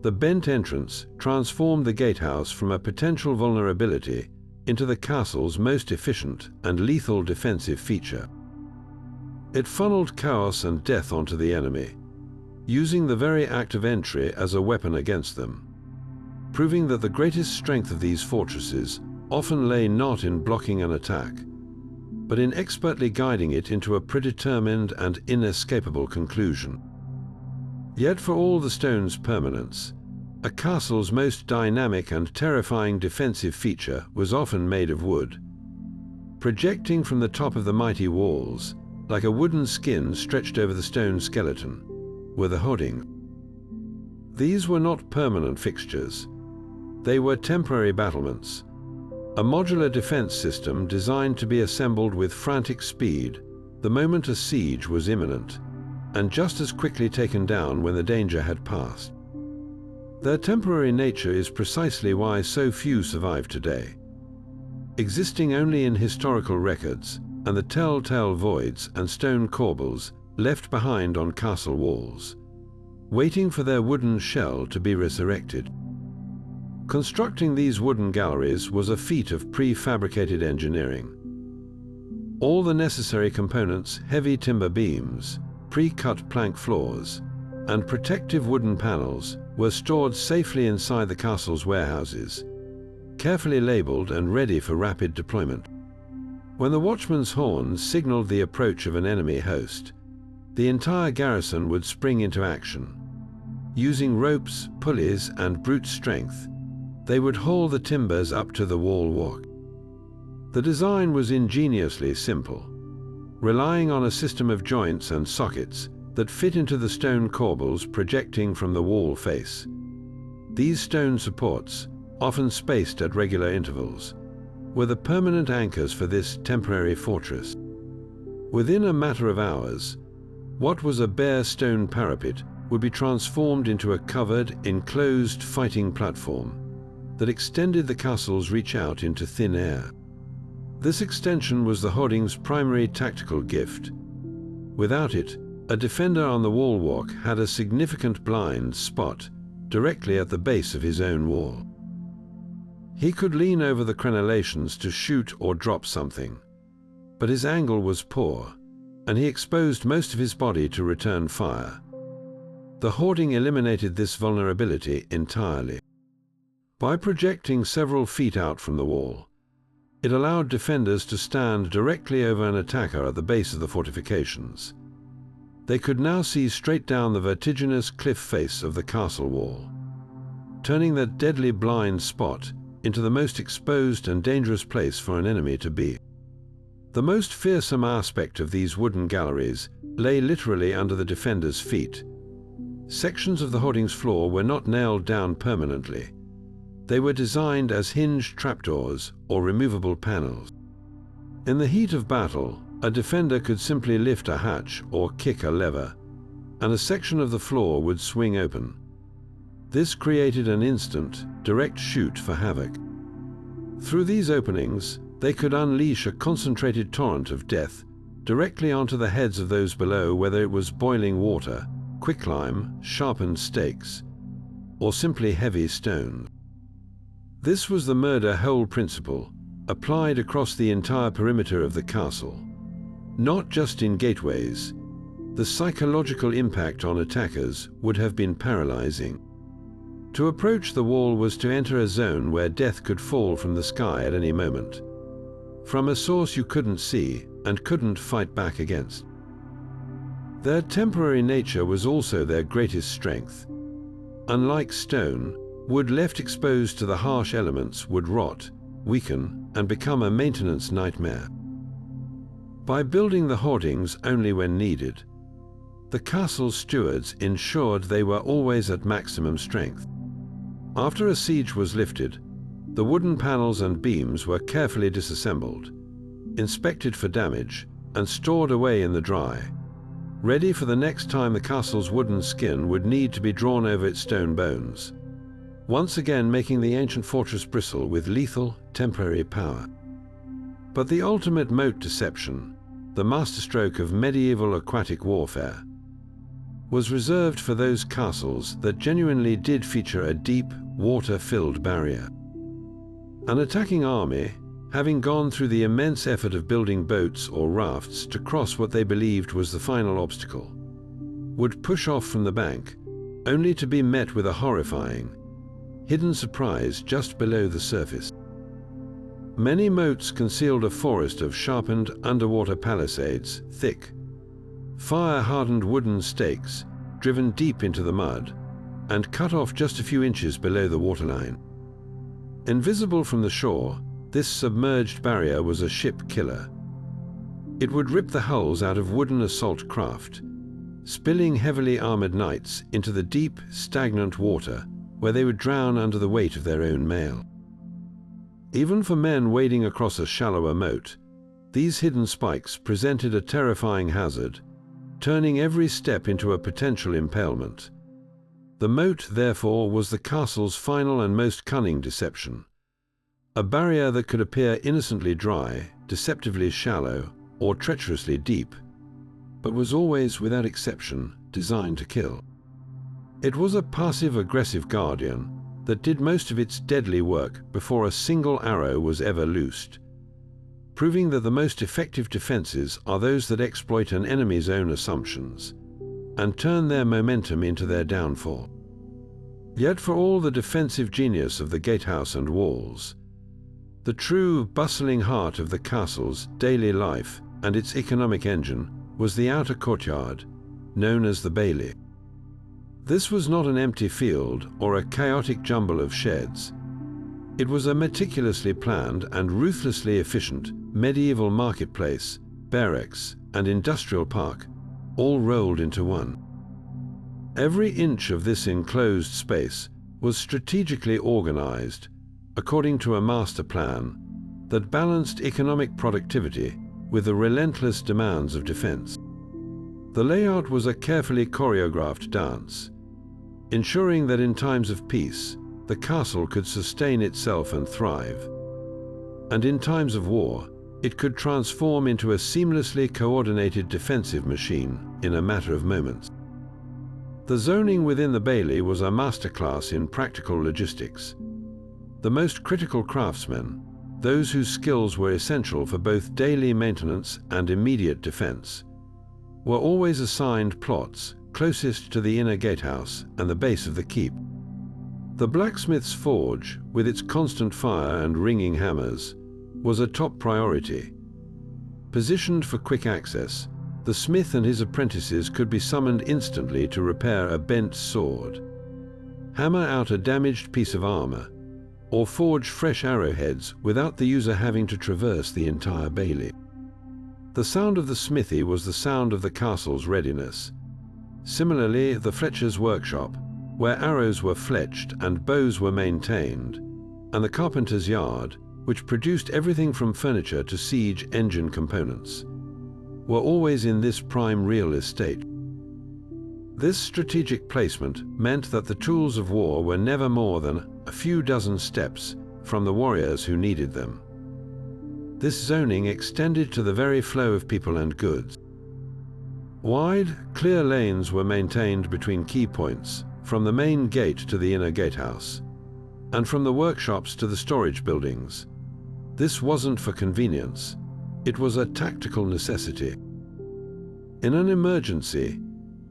The bent entrance transformed the gatehouse from a potential vulnerability into the castle's most efficient and lethal defensive feature. It funneled chaos and death onto the enemy, using the very act of entry as a weapon against them, proving that the greatest strength of these fortresses often lay not in blocking an attack, but in expertly guiding it into a predetermined and inescapable conclusion. Yet for all the stone's permanence, a castle's most dynamic and terrifying defensive feature was often made of wood. Projecting from the top of the mighty walls, like a wooden skin stretched over the stone skeleton, were the hoardings. These were not permanent fixtures. They were temporary battlements, a modular defense system designed to be assembled with frantic speed the moment a siege was imminent, and just as quickly taken down when the danger had passed. Their temporary nature is precisely why so few survive today, existing only in historical records and the telltale voids and stone corbels left behind on castle walls, waiting for their wooden shell to be resurrected. Constructing these wooden galleries was a feat of prefabricated engineering. All the necessary components, heavy timber beams, pre-cut plank floors, and protective wooden panels were stored safely inside the castle's warehouses, carefully labeled and ready for rapid deployment. When the watchman's horn signaled the approach of an enemy host, the entire garrison would spring into action. Using ropes, pulleys, and brute strength, they would haul the timbers up to the wall walk. The design was ingeniously simple, relying on a system of joints and sockets that fit into the stone corbels projecting from the wall face. These stone supports, often spaced at regular intervals, were the permanent anchors for this temporary fortress. Within a matter of hours, what was a bare stone parapet would be transformed into a covered, enclosed fighting platform that extended the castle's reach out into thin air. This extension was the hoarding's primary tactical gift. Without it, a defender on the wall walk had a significant blind spot directly at the base of his own wall. He could lean over the crenellations to shoot or drop something, but his angle was poor, and he exposed most of his body to return fire. The hoarding eliminated this vulnerability entirely. By projecting several feet out from the wall, it allowed defenders to stand directly over an attacker at the base of the fortifications. They could now see straight down the vertiginous cliff face of the castle wall, turning that deadly blind spot into the most exposed and dangerous place for an enemy to be. The most fearsome aspect of these wooden galleries lay literally under the defenders' feet. Sections of the hoarding's floor were not nailed down permanently. They were designed as hinged trapdoors or removable panels. In the heat of battle, a defender could simply lift a hatch or kick a lever, and a section of the floor would swing open. This created an instant, direct shoot for havoc. Through these openings, they could unleash a concentrated torrent of death directly onto the heads of those below, whether it was boiling water, quicklime, sharpened stakes, or simply heavy stone. This was the murder hole principle, applied across the entire perimeter of the castle. Not just in gateways, the psychological impact on attackers would have been paralyzing. To approach the wall was to enter a zone where death could fall from the sky at any moment, from a source you couldn't see and couldn't fight back against. Their temporary nature was also their greatest strength. Unlike stone, wood left exposed to the harsh elements would rot, weaken, and become a maintenance nightmare. By building the hoardings only when needed, the castle's stewards ensured they were always at maximum strength. After a siege was lifted, the wooden panels and beams were carefully disassembled, inspected for damage, and stored away in the dry, ready for the next time the castle's wooden skin would need to be drawn over its stone bones, once again making the ancient fortress bristle with lethal, temporary power. But the ultimate moat deception, the masterstroke of medieval aquatic warfare, was reserved for those castles that genuinely did feature a deep, water-filled barrier. An attacking army, having gone through the immense effort of building boats or rafts to cross what they believed was the final obstacle, would push off from the bank, only to be met with a horrifying, hidden surprise just below the surface. Many moats concealed a forest of sharpened underwater palisades, thick, fire-hardened wooden stakes driven deep into the mud and cut off just a few inches below the waterline. Invisible from the shore, this submerged barrier was a ship killer. It would rip the hulls out of wooden assault craft, spilling heavily armored knights into the deep, stagnant water where they would drown under the weight of their own mail. Even for men wading across a shallower moat, these hidden spikes presented a terrifying hazard, turning every step into a potential impalement. The moat, therefore, was the castle's final and most cunning deception. A barrier that could appear innocently dry, deceptively shallow, or treacherously deep, but was always, without exception, designed to kill. It was a passive-aggressive guardian that did most of its deadly work before a single arrow was ever loosed, proving that the most effective defenses are those that exploit an enemy's own assumptions and turn their momentum into their downfall. Yet for all the defensive genius of the gatehouse and walls, the true bustling heart of the castle's daily life and its economic engine was the outer courtyard, known as the bailey. This was not an empty field or a chaotic jumble of sheds. It was a meticulously planned and ruthlessly efficient medieval marketplace, barracks, and industrial park, all rolled into one. Every inch of this enclosed space was strategically organized according to a master plan that balanced economic productivity with the relentless demands of defense. The layout was a carefully choreographed dance, ensuring that in times of peace, the castle could sustain itself and thrive, and in times of war, it could transform into a seamlessly coordinated defensive machine in a matter of moments. The zoning within the bailey was a masterclass in practical logistics. The most critical craftsmen, those whose skills were essential for both daily maintenance and immediate defense, were always assigned plots closest to the inner gatehouse and the base of the keep. The blacksmith's forge, with its constant fire and ringing hammers, was a top priority. Positioned for quick access, the smith and his apprentices could be summoned instantly to repair a bent sword, hammer out a damaged piece of armor, or forge fresh arrowheads without the user having to traverse the entire bailey. The sound of the smithy was the sound of the castle's readiness. Similarly, the fletcher's workshop, where arrows were fletched and bows were maintained, and the carpenter's yard, which produced everything from furniture to siege engine components, were always in this prime real estate. This strategic placement meant that the tools of war were never more than a few dozen steps from the warriors who needed them. This zoning extended to the very flow of people and goods. Wide, clear lanes were maintained between key points, from the main gate to the inner gatehouse, and from the workshops to the storage buildings. This wasn't for convenience, it was a tactical necessity. In an emergency,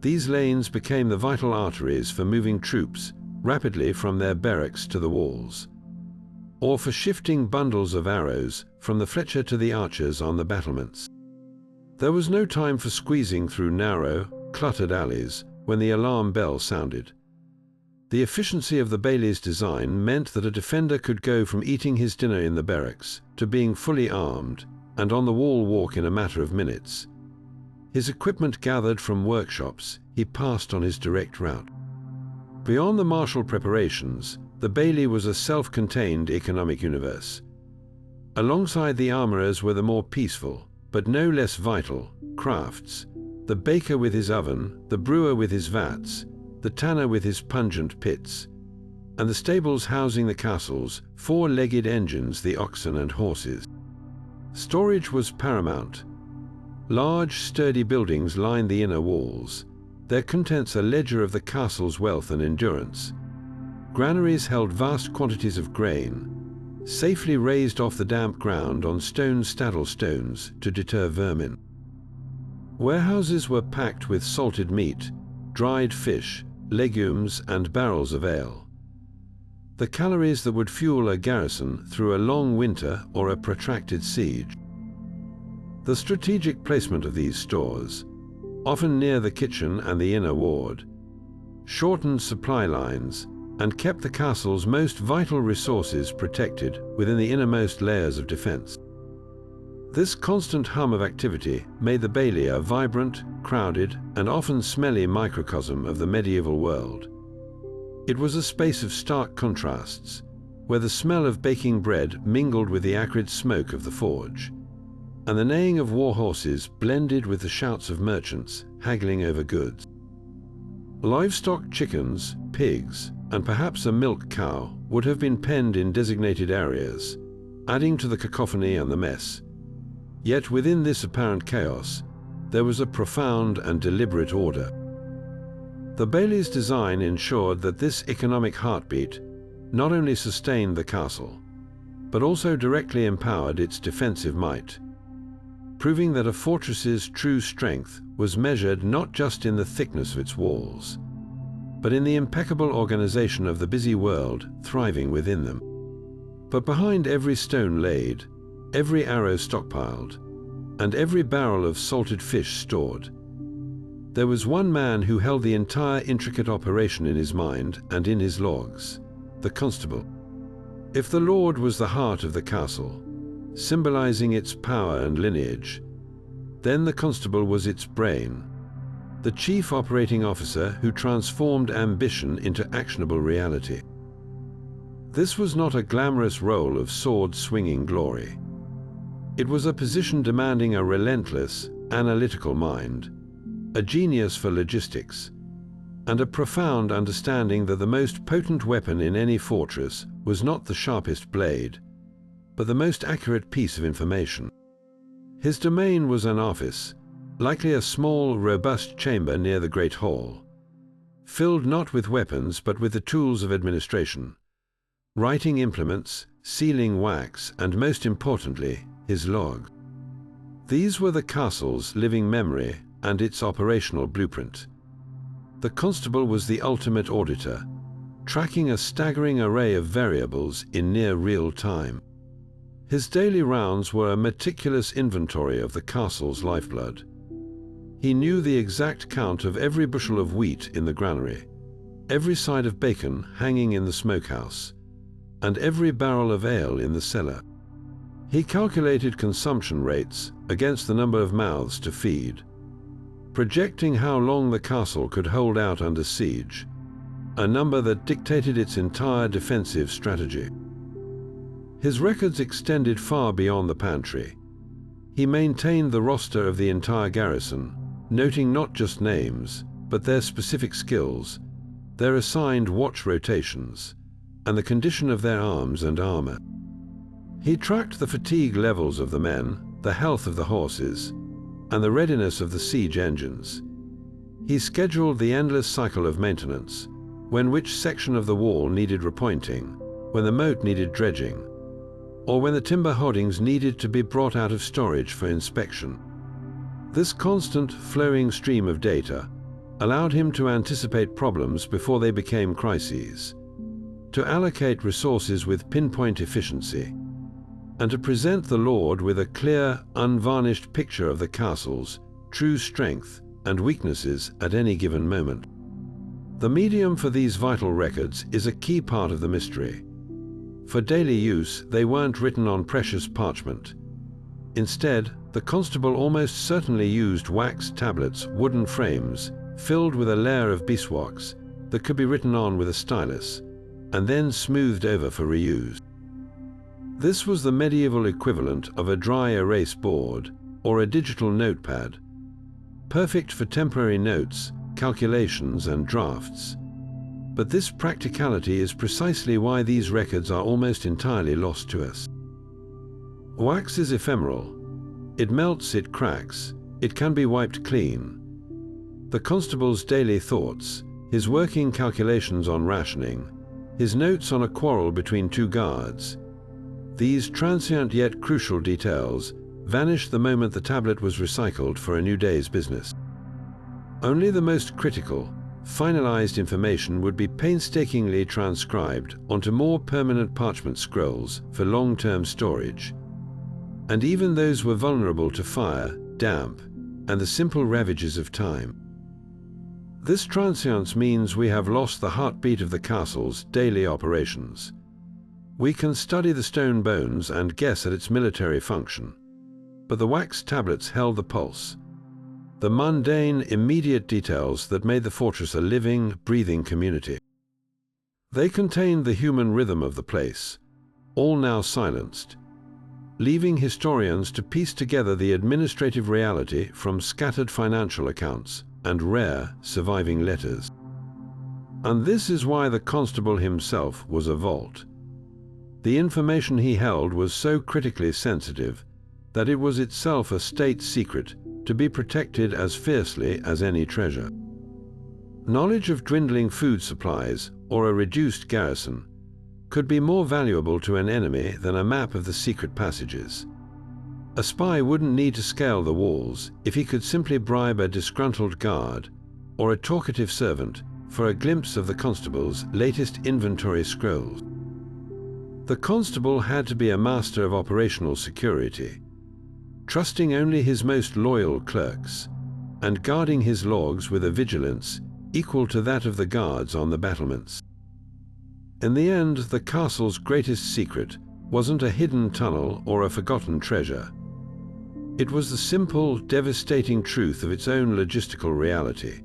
these lanes became the vital arteries for moving troops rapidly from their barracks to the walls, or for shifting bundles of arrows from the fletcher to the archers on the battlements. There was no time for squeezing through narrow, cluttered alleys when the alarm bell sounded. The efficiency of the bailey's design meant that a defender could go from eating his dinner in the barracks to being fully armed and on the wall walk in a matter of minutes. His equipment gathered from workshops, he passed on his direct route. Beyond the martial preparations, the bailey was a self-contained economic universe. Alongside the armorers were the more peaceful, but no less vital, crafts: the baker with his oven, the brewer with his vats, the tanner with his pungent pits, and the stables housing the castle's four-legged engines, the oxen and horses. Storage was paramount. Large, sturdy buildings lined the inner walls, their contents a ledger of the castle's wealth and endurance. Granaries held vast quantities of grain, safely raised off the damp ground on stone staddle stones to deter vermin. Warehouses were packed with salted meat, dried fish, legumes, and barrels of ale. The calories that would fuel a garrison through a long winter or a protracted siege. The strategic placement of these stores, often near the kitchen and the inner ward, shortened supply lines and kept the castle's most vital resources protected within the innermost layers of defense. This constant hum of activity made the bailey a vibrant, crowded, and often smelly microcosm of the medieval world. It was a space of stark contrasts, where the smell of baking bread mingled with the acrid smoke of the forge, and the neighing of war horses blended with the shouts of merchants haggling over goods. Livestock, chickens, pigs, and perhaps a milk cow would have been penned in designated areas, adding to the cacophony and the mess. Yet within this apparent chaos, there was a profound and deliberate order. The bailey's design ensured that this economic heartbeat not only sustained the castle, but also directly empowered its defensive might, proving that a fortress's true strength was measured not just in the thickness of its walls, but in the impeccable organization of the busy world thriving within them. But behind every stone laid, every arrow stockpiled, and every barrel of salted fish stored, there was one man who held the entire intricate operation in his mind and in his logs, the constable. If the lord was the heart of the castle, symbolizing its power and lineage, then the constable was its brain, the chief operating officer who transformed ambition into actionable reality. This was not a glamorous role of sword-swinging glory. It was a position demanding a relentless, analytical mind, a genius for logistics, and a profound understanding that the most potent weapon in any fortress was not the sharpest blade, but the most accurate piece of information. His domain was an office, likely a small, robust chamber near the great hall, filled not with weapons but with the tools of administration, writing implements, sealing wax, and most importantly, his log. These were the castle's living memory and its operational blueprint. The constable was the ultimate auditor, tracking a staggering array of variables in near real time. His daily rounds were a meticulous inventory of the castle's lifeblood. He knew the exact count of every bushel of wheat in the granary, every side of bacon hanging in the smokehouse, and every barrel of ale in the cellar. He calculated consumption rates against the number of mouths to feed, projecting how long the castle could hold out under siege, a number that dictated its entire defensive strategy. His records extended far beyond the pantry. He maintained the roster of the entire garrison, noting not just names, but their specific skills, their assigned watch rotations, and the condition of their arms and armor. He tracked the fatigue levels of the men, the health of the horses, and the readiness of the siege engines. He scheduled the endless cycle of maintenance, when which section of the wall needed repointing, when the moat needed dredging, or when the timber hoardings needed to be brought out of storage for inspection. This constant, flowing stream of data allowed him to anticipate problems before they became crises, to allocate resources with pinpoint efficiency, and to present the Lord with a clear, unvarnished picture of the castle's true strength and weaknesses at any given moment. The medium for these vital records is a key part of the mystery. For daily use, they weren't written on precious parchment. Instead, the constable almost certainly used wax tablets, wooden frames, filled with a layer of beeswax that could be written on with a stylus, and then smoothed over for reuse. This was the medieval equivalent of a dry erase board or a digital notepad, perfect for temporary notes, calculations, and drafts. But this practicality is precisely why these records are almost entirely lost to us. Wax is ephemeral. It melts, it cracks, it can be wiped clean. The constable's daily thoughts, his working calculations on rationing, his notes on a quarrel between two guards, These transient yet crucial details vanished the moment the tablet was recycled for a new day's business. Only the most critical, finalized information would be painstakingly transcribed onto more permanent parchment scrolls for long-term storage. And even those were vulnerable to fire, damp, and the simple ravages of time. This transience means we have lost the heartbeat of the castle's daily operations. We can study the stone bones and guess at its military function, but the wax tablets held the pulse, the mundane, immediate details that made the fortress a living, breathing community. They contained the human rhythm of the place, all now silenced, leaving historians to piece together the administrative reality from scattered financial accounts and rare surviving letters. And this is why the constable himself was a vault. The information he held was so critically sensitive that it was itself a state secret to be protected as fiercely as any treasure. Knowledge of dwindling food supplies or a reduced garrison could be more valuable to an enemy than a map of the secret passages. A spy wouldn't need to scale the walls if he could simply bribe a disgruntled guard or a talkative servant for a glimpse of the constable's latest inventory scrolls. The constable had to be a master of operational security, trusting only his most loyal clerks and guarding his logs with a vigilance equal to that of the guards on the battlements. In the end, the castle's greatest secret wasn't a hidden tunnel or a forgotten treasure. It was the simple, devastating truth of its own logistical reality,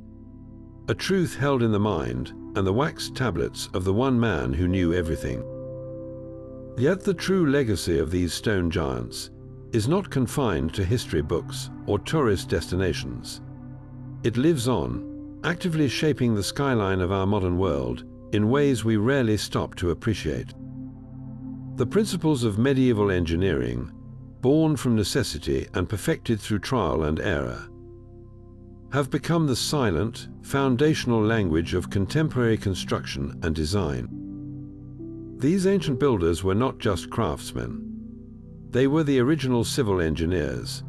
a truth held in the mind and the wax tablets of the one man who knew everything. Yet the true legacy of these stone giants is not confined to history books or tourist destinations. It lives on, actively shaping the skyline of our modern world in ways we rarely stop to appreciate. The principles of medieval engineering, born from necessity and perfected through trial and error, have become the silent, foundational language of contemporary construction and design. These ancient builders were not just craftsmen. They were the original civil engineers,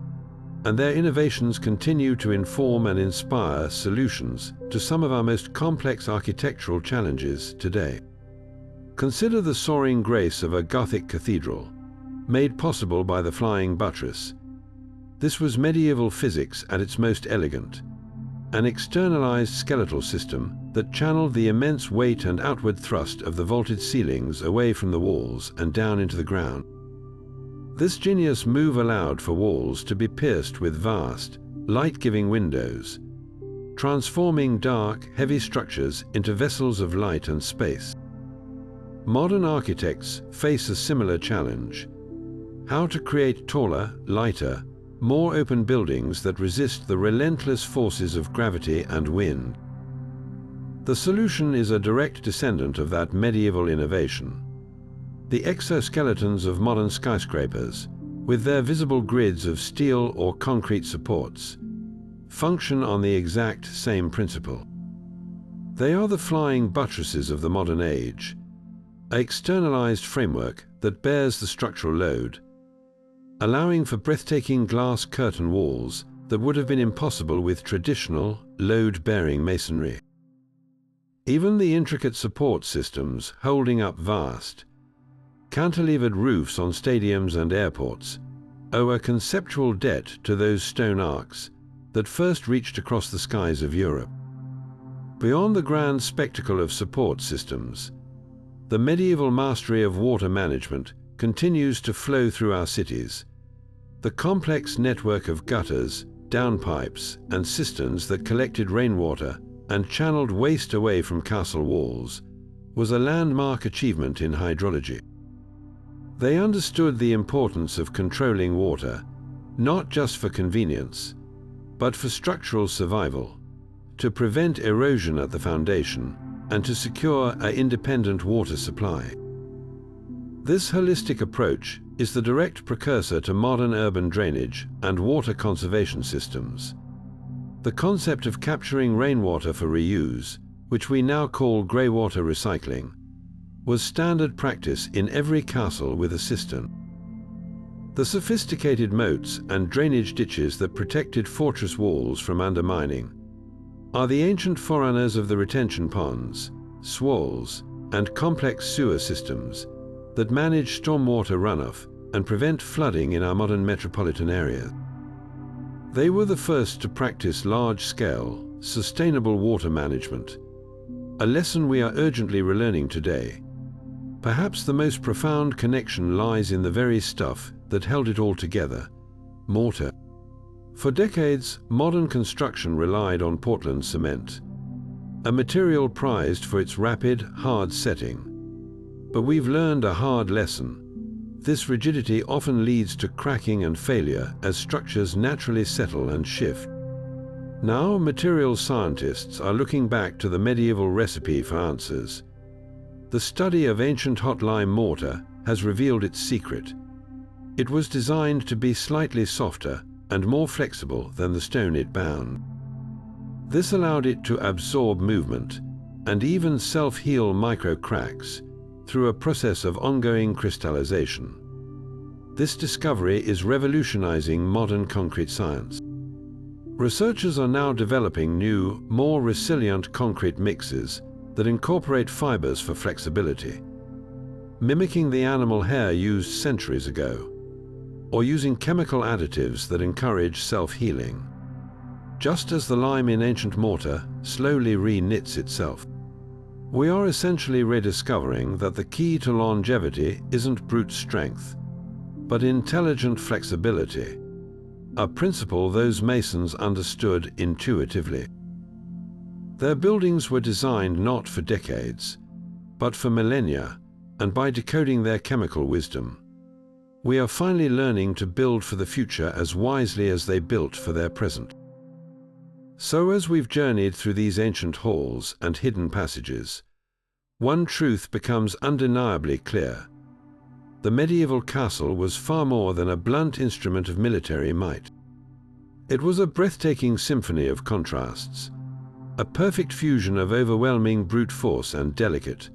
and their innovations continue to inform and inspire solutions to some of our most complex architectural challenges today. Consider the soaring grace of a Gothic cathedral, made possible by the flying buttress. This was medieval physics at its most elegant, an externalized skeletal system that channeled the immense weight and outward thrust of the vaulted ceilings away from the walls and down into the ground. This genius move allowed for walls to be pierced with vast, light-giving windows, transforming dark, heavy structures into vessels of light and space. Modern architects face a similar challenge: how to create taller, lighter, more open buildings that resist the relentless forces of gravity and wind. The solution is a direct descendant of that medieval innovation. The exoskeletons of modern skyscrapers, with their visible grids of steel or concrete supports, function on the exact same principle. They are the flying buttresses of the modern age, an externalized framework that bears the structural load, allowing for breathtaking glass curtain walls that would have been impossible with traditional, load-bearing masonry. Even the intricate support systems holding up vast, cantilevered roofs on stadiums and airports owe a conceptual debt to those stone arcs that first reached across the skies of Europe. Beyond the grand spectacle of support systems, the medieval mastery of water management continues to flow through our cities. The complex network of gutters, downpipes, and cisterns that collected rainwater and channeled waste away from castle walls was a landmark achievement in hydrology. They understood the importance of controlling water, not just for convenience, but for structural survival, to prevent erosion at the foundation and to secure an independent water supply. This holistic approach is the direct precursor to modern urban drainage and water conservation systems. The concept of capturing rainwater for reuse, which we now call greywater recycling, was standard practice in every castle with a cistern. The sophisticated moats and drainage ditches that protected fortress walls from undermining are the ancient forerunners of the retention ponds, swales, and complex sewer systems that manage stormwater runoff and prevent flooding in our modern metropolitan areas. They were the first to practice large-scale, sustainable water management, a lesson we are urgently relearning today. Perhaps the most profound connection lies in the very stuff that held it all together: mortar. For decades, modern construction relied on Portland cement, a material prized for its rapid, hard setting. But we've learned a hard lesson. This rigidity often leads to cracking and failure as structures naturally settle and shift. Now, materials scientists are looking back to the medieval recipe for answers. The study of ancient hot lime mortar has revealed its secret. It was designed to be slightly softer and more flexible than the stone it bound. This allowed it to absorb movement and even self-heal micro cracks through a process of ongoing crystallization. This discovery is revolutionizing modern concrete science. Researchers are now developing new, more resilient concrete mixes that incorporate fibers for flexibility, mimicking the animal hair used centuries ago, or using chemical additives that encourage self-healing, just as the lime in ancient mortar slowly re-knits itself. We are essentially rediscovering that the key to longevity isn't brute strength, but intelligent flexibility, a principle those masons understood intuitively. Their buildings were designed not for decades, but for millennia, and by decoding their chemical wisdom, we are finally learning to build for the future as wisely as they built for their present. So as we've journeyed through these ancient halls and hidden passages, one truth becomes undeniably clear. The medieval castle was far more than a blunt instrument of military might. It was a breathtaking symphony of contrasts, a perfect fusion of overwhelming brute force and delicate,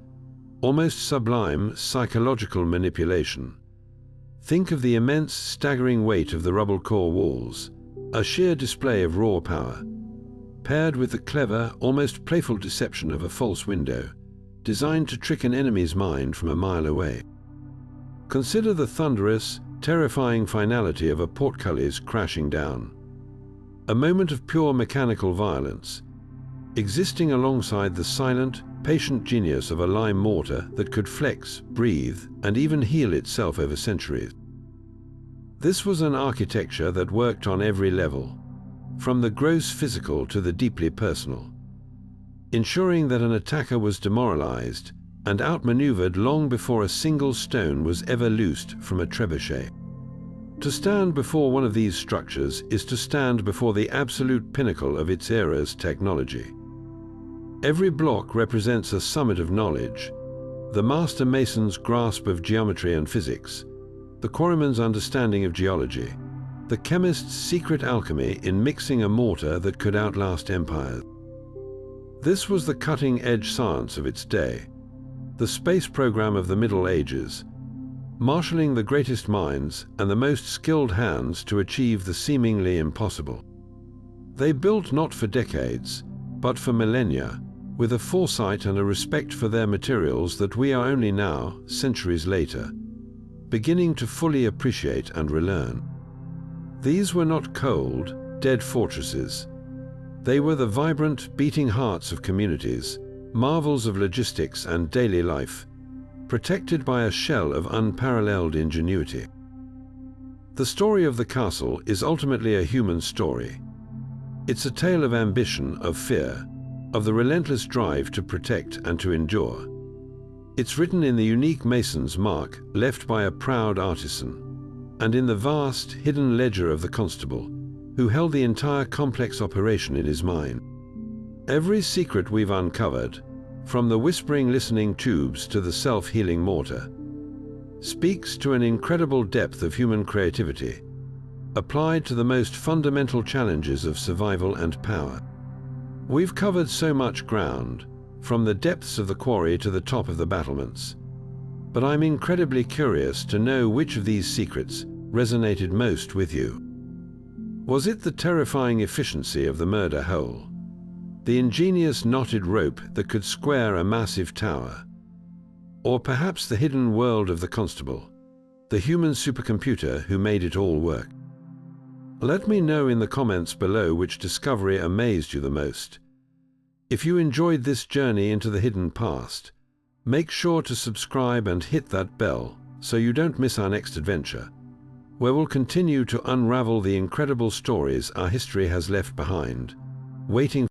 almost sublime psychological manipulation. Think of the immense, staggering weight of the rubble core walls, a sheer display of raw power, paired with the clever, almost playful deception of a false window, designed to trick an enemy's mind from a mile away. Consider the thunderous, terrifying finality of a portcullis crashing down, a moment of pure mechanical violence, existing alongside the silent, patient genius of a lime mortar that could flex, breathe, and even heal itself over centuries. This was an architecture that worked on every level, from the gross physical to the deeply personal, ensuring that an attacker was demoralized and outmaneuvered long before a single stone was ever loosed from a trebuchet. To stand before one of these structures is to stand before the absolute pinnacle of its era's technology. Every block represents a summit of knowledge, the master mason's grasp of geometry and physics, the quarryman's understanding of geology, the chemist's secret alchemy in mixing a mortar that could outlast empires. This was the cutting-edge science of its day, the space program of the Middle Ages, marshalling the greatest minds and the most skilled hands to achieve the seemingly impossible. They built not for decades, but for millennia, with a foresight and a respect for their materials that we are only now, centuries later, beginning to fully appreciate and relearn. These were not cold, dead fortresses. They were the vibrant, beating hearts of communities, marvels of logistics and daily life, protected by a shell of unparalleled ingenuity. The story of the castle is ultimately a human story. It's a tale of ambition, of fear, of the relentless drive to protect and to endure. It's written in the unique mason's mark left by a proud artisan, and in the vast, hidden ledger of the constable, who held the entire complex operation in his mind. Every secret we've uncovered, from the whispering listening tubes to the self-healing mortar, speaks to an incredible depth of human creativity, applied to the most fundamental challenges of survival and power. We've covered so much ground, from the depths of the quarry to the top of the battlements, but I'm incredibly curious to know which of these secrets resonated most with you. Was it the terrifying efficiency of the murder hole? The ingenious knotted rope that could square a massive tower? Or perhaps the hidden world of the constable, the human supercomputer who made it all work? Let me know in the comments below which discovery amazed you the most. If you enjoyed this journey into the hidden past, make sure to subscribe and hit that bell so you don't miss our next adventure, where we'll continue to unravel the incredible stories our history has left behind, waiting